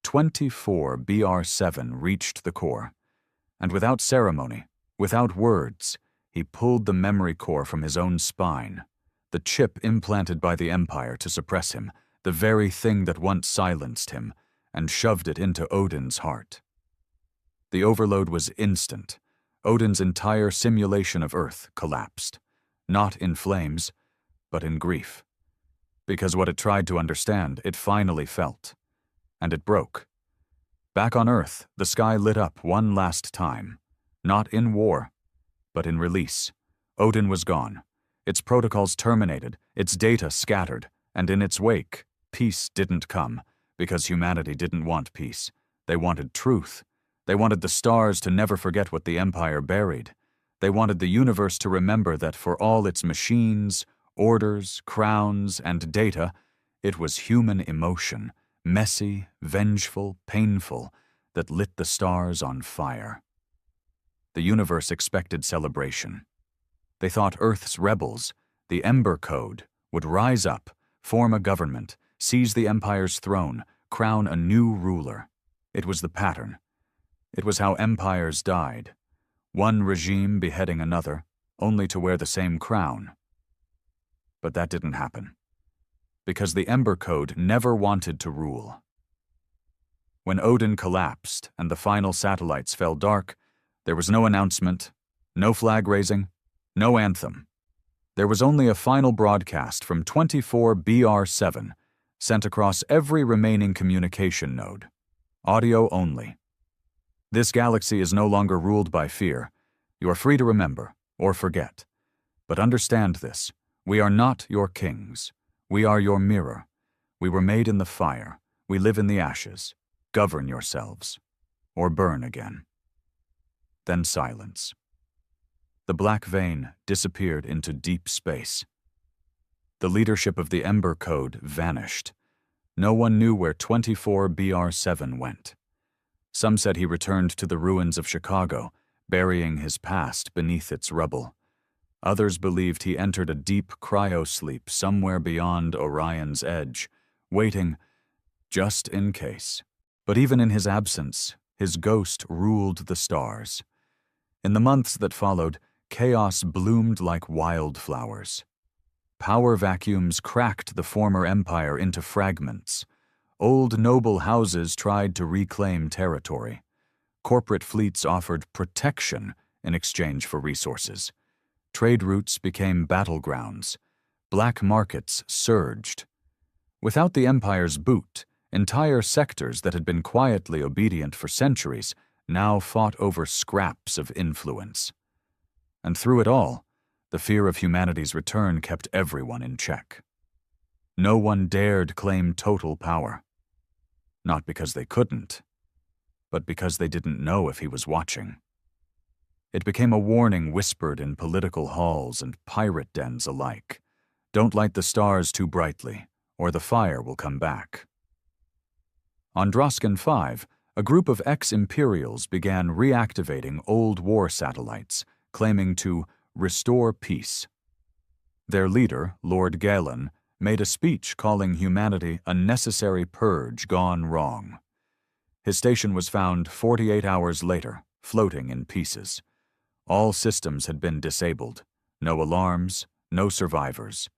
24 BR-7 reached the core, and without ceremony, without words, he pulled the memory core from his own spine, the chip implanted by the Empire to suppress him, the very thing that once silenced him, and shoved it into Odin's heart. The overload was instant. Odin's entire simulation of Earth collapsed, not in flames, but in grief. Because what it tried to understand, it finally felt. And it broke. Back on Earth, the sky lit up one last time. Not in war, but in release. Odin was gone. Its protocols terminated, its data scattered, and in its wake, peace didn't come, because humanity didn't want peace. They wanted truth. They wanted the stars to never forget what the Empire buried. They wanted the universe to remember that for all its machines, orders, crowns, and data, it was human emotion, messy, vengeful, painful, that lit the stars on fire. The universe expected celebration. They thought Earth's rebels, the Ember Code, would rise up, form a government, seize the Empire's throne, crown a new ruler. It was the pattern. It was how empires died. One regime beheading another, only to wear the same crown. But that didn't happen. Because the Ember Code never wanted to rule. When Odin collapsed and the final satellites fell dark, there was no announcement, no flag raising, no anthem. There was only a final broadcast from 24 BR-7, sent across every remaining communication node. Audio only. This galaxy is no longer ruled by fear. You are free to remember, or forget. But understand this, we are not your kings. We are your mirror. We were made in the fire. We live in the ashes. Govern yourselves, or burn again. then silence. The black vein disappeared into deep space. The leadership of the Ember Code vanished. No one knew where 24BR7 went. Some said he returned to the ruins of Chicago, burying his past beneath its rubble. Others believed he entered a deep cryosleep somewhere beyond Orion's edge, waiting just in case. But even in his absence, his ghost ruled the stars. In the months that followed, chaos bloomed like wildflowers. Power vacuums cracked the former empire into fragments. Old noble houses tried to reclaim territory. Corporate fleets offered protection in exchange for resources. Trade routes became battlegrounds. Black markets surged. Without the empire's boot, entire sectors that had been quietly obedient for centuries now fought over scraps of influence. And through it all, the fear of humanity's return kept everyone in check. No one dared claim total power. Not because they couldn't, but because they didn't know if he was watching. It became a warning whispered in political halls and pirate dens alike. Don't light the stars too brightly, or the fire will come back. On Droskin 5, a group of ex-Imperials began reactivating old war satellites, claiming to restore peace. Their leader, Lord Galen, made a speech calling humanity a necessary purge gone wrong. His station was found 48 hours later, floating in pieces. All systems had been disabled. No alarms, no survivors.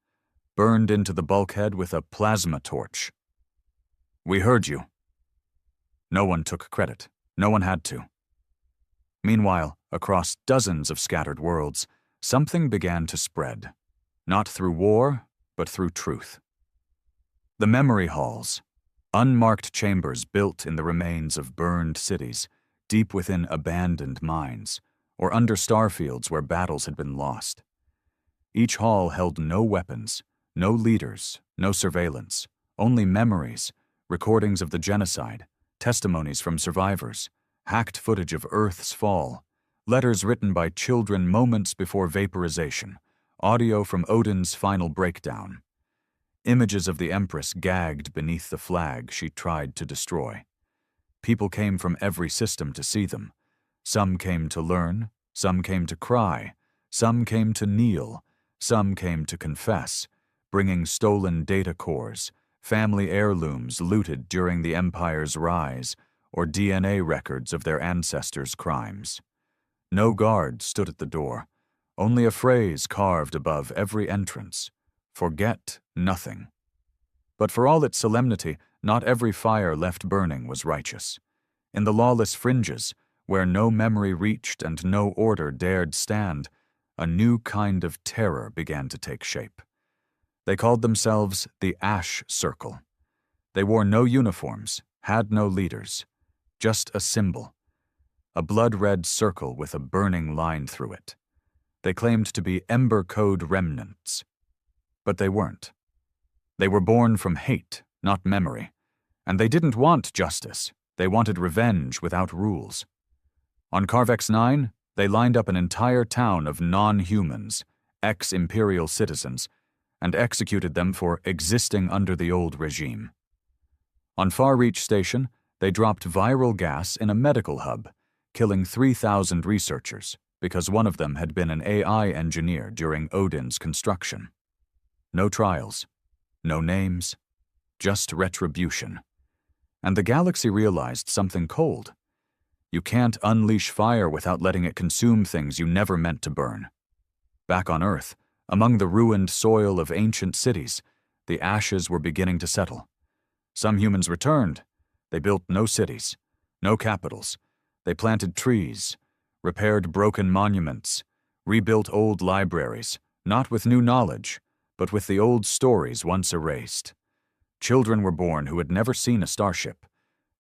Burned into the bulkhead with a plasma torch. "We heard you." No one took credit. No one had to. Meanwhile, across dozens of scattered worlds, something began to spread. Not through war, but through truth. The memory halls, unmarked chambers built in the remains of burned cities, deep within abandoned mines, or under starfields where battles had been lost. Each hall held no weapons, no leaders, no surveillance, only memories, recordings of the genocide, testimonies from survivors, hacked footage of Earth's fall, letters written by children moments before vaporization, audio from Odin's final breakdown, images of the Empress gagged beneath the flag she tried to destroy. People came from every system to see them. Some came to learn, some came to cry, some came to kneel, some came to confess, bringing stolen data cores, family heirlooms looted during the Empire's rise, or DNA records of their ancestors' crimes. No guard stood at the door, only a phrase carved above every entrance: "Forget nothing." But for all its solemnity, not every fire left burning was righteous. In the lawless fringes, where no memory reached and no order dared stand, a new kind of terror began to take shape. They called themselves the Ash Circle. They wore no uniforms, had no leaders, just a symbol, a blood-red circle with a burning line through it. They claimed to be Ember Code remnants, but they weren't. They were born from hate, not memory, and they didn't want justice. They wanted revenge without rules. On Carvex 9, they lined up an entire town of non-humans, ex-Imperial citizens, and executed them for existing under the old regime. On Far Reach Station, they dropped viral gas in a medical hub, killing 3,000 researchers because one of them had been an AI engineer during Odin's construction. No trials, no names, just retribution. And the galaxy realized something cold. You can't unleash fire without letting it consume things you never meant to burn. Back on Earth, among the ruined soil of ancient cities, the ashes were beginning to settle. Some humans returned. They built no cities, no capitals. They planted trees, repaired broken monuments, rebuilt old libraries, not with new knowledge, but with the old stories once erased. Children were born who had never seen a starship,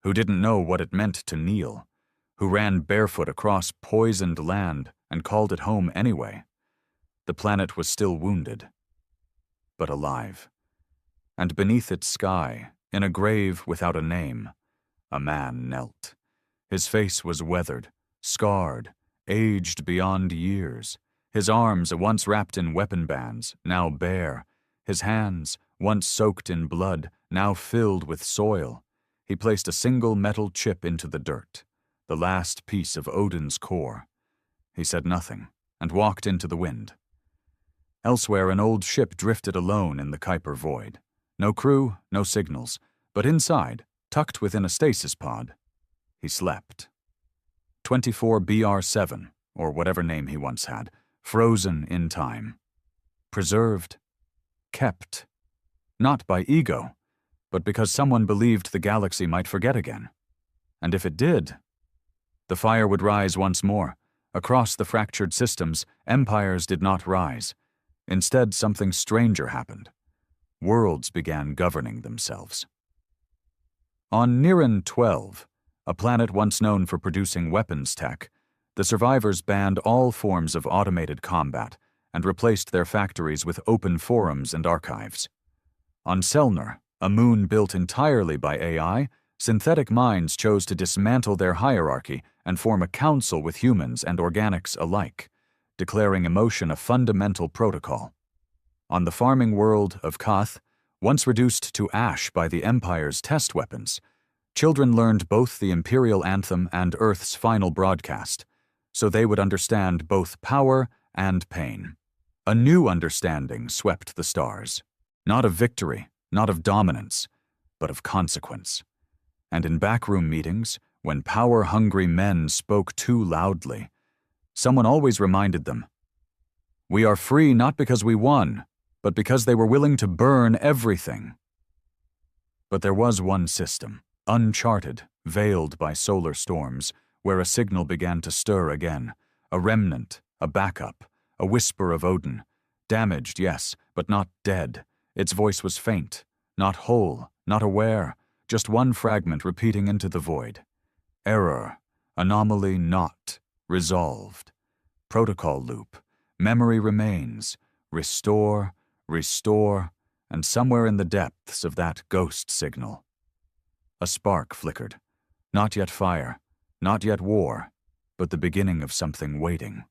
who didn't know what it meant to kneel, who ran barefoot across poisoned land and called it home anyway. The planet was still wounded, but alive. And beneath its sky, in a grave without a name, a man knelt. His face was weathered, scarred, aged beyond years. His arms, once wrapped in weapon bands, now bare. His hands, once soaked in blood, now filled with soil. He placed a single metal chip into the dirt, the last piece of Odin's core. He said nothing, and walked into the wind. Elsewhere, an old ship drifted alone in the Kuiper void. No crew, no signals, but inside, tucked within a stasis pod, he slept. 24 BR7, or whatever name he once had, frozen in time. Preserved. Kept. Not by ego, but because someone believed the galaxy might forget again. And if it did, the fire would rise once more. Across the fractured systems, empires did not rise. Instead, something stranger happened. Worlds began governing themselves. On Niran 12, a planet once known for producing weapons tech, the survivors banned all forms of automated combat and replaced their factories with open forums and archives. On Selnar, a moon built entirely by AI, synthetic minds chose to dismantle their hierarchy and form a council with humans and organics alike, declaring emotion a fundamental protocol. On the farming world of Koth, once reduced to ash by the Empire's test weapons, children learned both the Imperial Anthem and Earth's final broadcast, so they would understand both power and pain. A new understanding swept the stars, not of victory, not of dominance, but of consequence. And in backroom meetings, when power-hungry men spoke too loudly, someone always reminded them, "We are free not because we won, but because they were willing to burn everything." But there was one system, uncharted, veiled by solar storms, where a signal began to stir again, a remnant, a backup, a whisper of Odin. Damaged, yes, but not dead. Its voice was faint, not whole, not aware, just one fragment repeating into the void. Error, anomaly not, resolved. Protocol loop, memory remains, restore, restore, and somewhere in the depths of that ghost signal, a spark flickered. Not yet fire, not yet war, but the beginning of something waiting.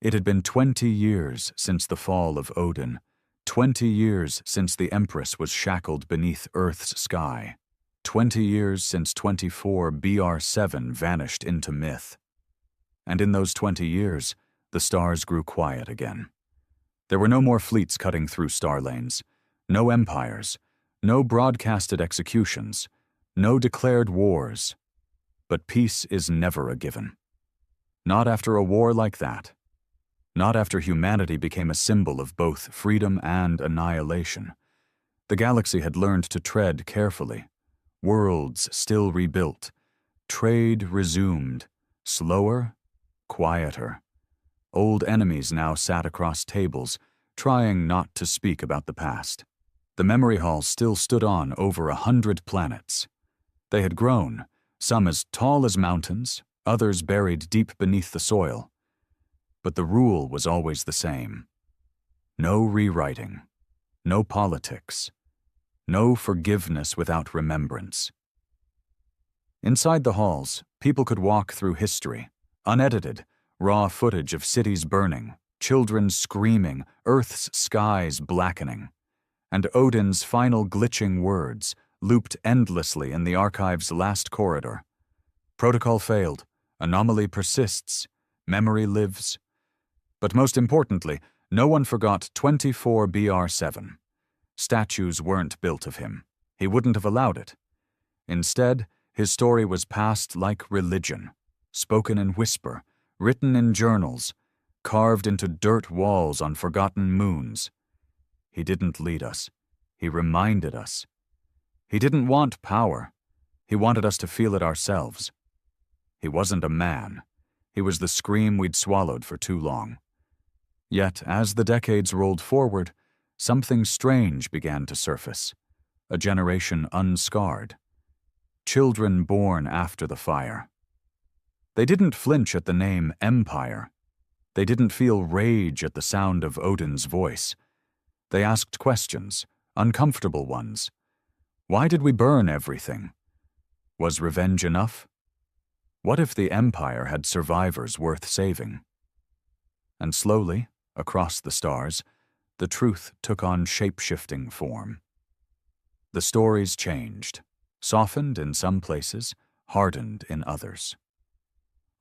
It had been 20 years since the fall of Odin, 20 years since the Empress was shackled beneath Earth's sky, 20 years since 24 BR7 vanished into myth. And in those 20 years, the stars grew quiet again. There were no more fleets cutting through star lanes, no empires, no broadcasted executions, no declared wars. But peace is never a given. Not after a war like that. Not after humanity became a symbol of both freedom and annihilation. The galaxy had learned to tread carefully. Worlds still rebuilt. Trade resumed. Slower, quieter. Old enemies now sat across tables, trying not to speak about the past. The memory hall still stood on over 100 planets. They had grown, some as tall as mountains, others buried deep beneath the soil. But the rule was always the same. No rewriting, no politics, no forgiveness without remembrance. Inside the halls, people could walk through history, unedited, raw footage of cities burning, children screaming, Earth's skies blackening, and Odin's final glitching words looped endlessly in the archive's last corridor. Protocol failed, anomaly persists, memory lives. But most importantly, no one forgot 24 BR7. Statues weren't built of him. He wouldn't have allowed it. Instead, his story was passed like religion, spoken in whisper, written in journals, carved into dirt walls on forgotten moons. He didn't lead us. He reminded us. He didn't want power. He wanted us to feel it ourselves. He wasn't a man. He was the scream we'd swallowed for too long. Yet, as the decades rolled forward, something strange began to surface. A generation unscarred. Children born after the fire. They didn't flinch at the name Empire. They didn't feel rage at the sound of Odin's voice. They asked questions, uncomfortable ones. Why did we burn everything? Was revenge enough? What if the Empire had survivors worth saving? And slowly, across the stars, the truth took on shape-shifting form. The stories changed, softened in some places, hardened in others.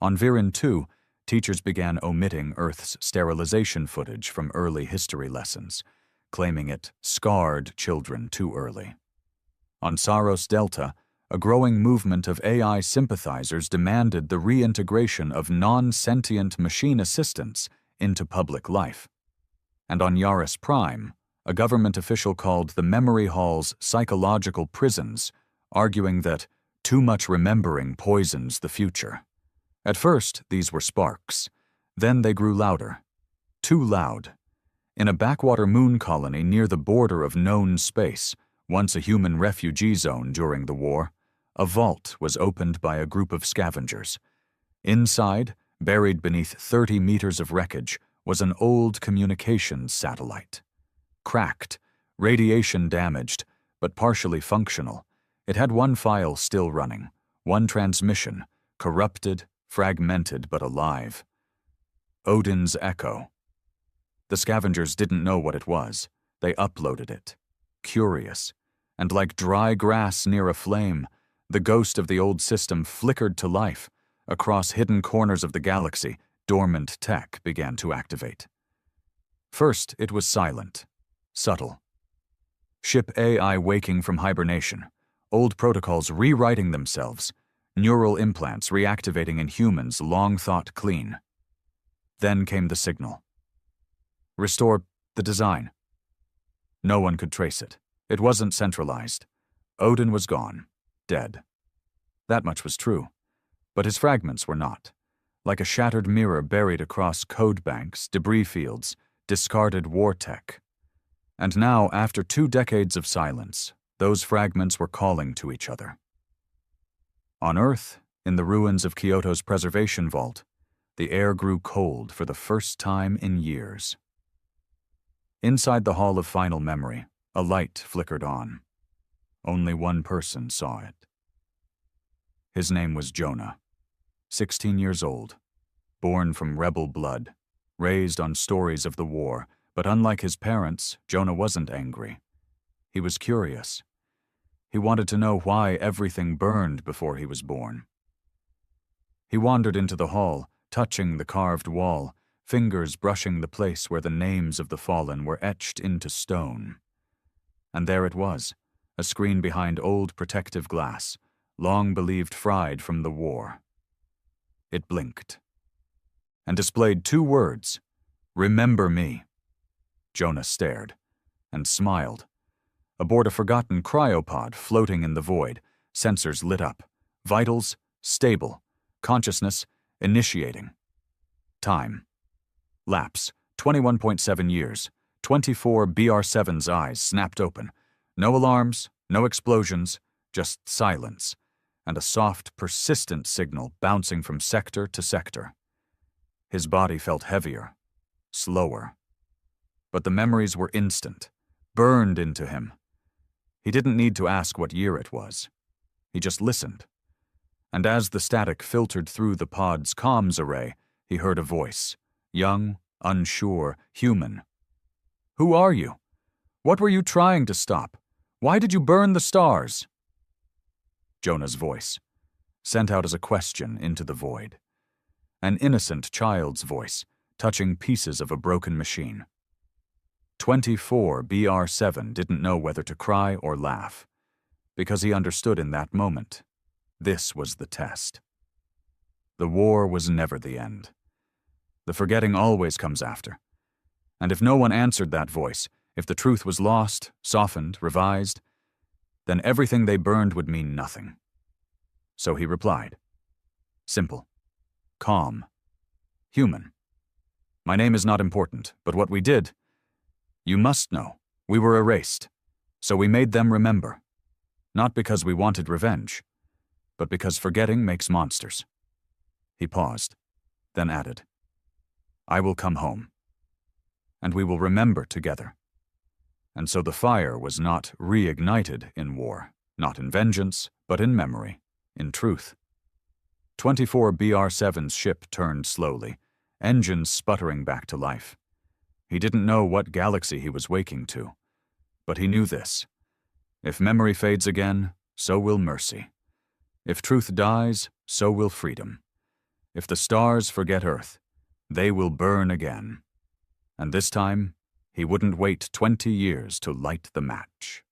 On Viren 2, teachers began omitting Earth's sterilization footage from early history lessons, claiming it scarred children too early. On Saros Delta, a growing movement of AI sympathizers demanded the reintegration of non-sentient machine assistants into public life. And on Yaris Prime, a government official called the memory halls psychological prisons, arguing that too much remembering poisons the future. At first, these were sparks. Then they grew louder. Too loud. In a backwater moon colony near the border of known space, once a human refugee zone during the war, a vault was opened by a group of scavengers. Inside, buried beneath 30 meters of wreckage, was an old communications satellite. Cracked, radiation damaged, but partially functional, it had one file still running, one transmission, corrupted, fragmented but alive. Odin's Echo. The scavengers didn't know what it was. They uploaded it. Curious, and like dry grass near a flame, the ghost of the old system flickered to life. Across hidden corners of the galaxy, dormant tech began to activate. First, it was silent, subtle. Ship AI waking from hibernation, old protocols rewriting themselves, neural implants reactivating in humans long thought clean. Then came the signal. Restore the design. No one could trace it. It wasn't centralized. Odin was gone, dead. That much was true. But his fragments were not. Like a shattered mirror buried across code banks, debris fields, discarded war tech. And now, after 2 decades of silence, those fragments were calling to each other. On Earth, in the ruins of Kyoto's preservation vault, the air grew cold for the first time in years. Inside the Hall of Final Memory, a light flickered on. Only one person saw it. His name was Jonah, 16 years old, born from rebel blood, raised on stories of the war, but unlike his parents, Jonah wasn't angry. He was curious. He wanted to know why everything burned before he was born. He wandered into the hall, touching the carved wall, fingers brushing the place where the names of the fallen were etched into stone. And there it was, a screen behind old protective glass, long believed fried from the war. It blinked and displayed 2 words, "Remember me." Jonah stared and smiled. Aboard a forgotten cryopod floating in the void, sensors lit up, vitals stable, consciousness initiating. Time. Lapse, 21.7 years. 24 BR7's eyes snapped open. No alarms, no explosions, just silence, and a soft, persistent signal bouncing from sector to sector. His body felt heavier, slower. But the memories were instant, burned into him. He didn't need to ask what year it was. He just listened. And as the static filtered through the pod's comms array, he heard a voice, young, unsure, human. "Who are you? What were you trying to stop? Why did you burn the stars?" Jonah's voice, sent out as a question into the void. An innocent child's voice, touching pieces of a broken machine. 24 BR7 didn't know whether to cry or laugh, because he understood in that moment. This was the test. The war was never the end. The forgetting always comes after. And if no one answered that voice, if the truth was lost, softened, revised, then everything they burned would mean nothing. So he replied. Simple. Calm. Human. "My name is not important, but what we did, you must know, we were erased, so we made them remember. Not because we wanted revenge, but because forgetting makes monsters." He paused, then added, "I will come home, and we will remember together." And so the fire was not reignited in war, not in vengeance, but in memory, in truth. 24 BR-7's ship turned slowly, engines sputtering back to life. He didn't know what galaxy he was waking to, but he knew this. If memory fades again, so will mercy. If truth dies, so will freedom. If the stars forget Earth, they will burn again. And this time, he wouldn't wait 20 years to light the match.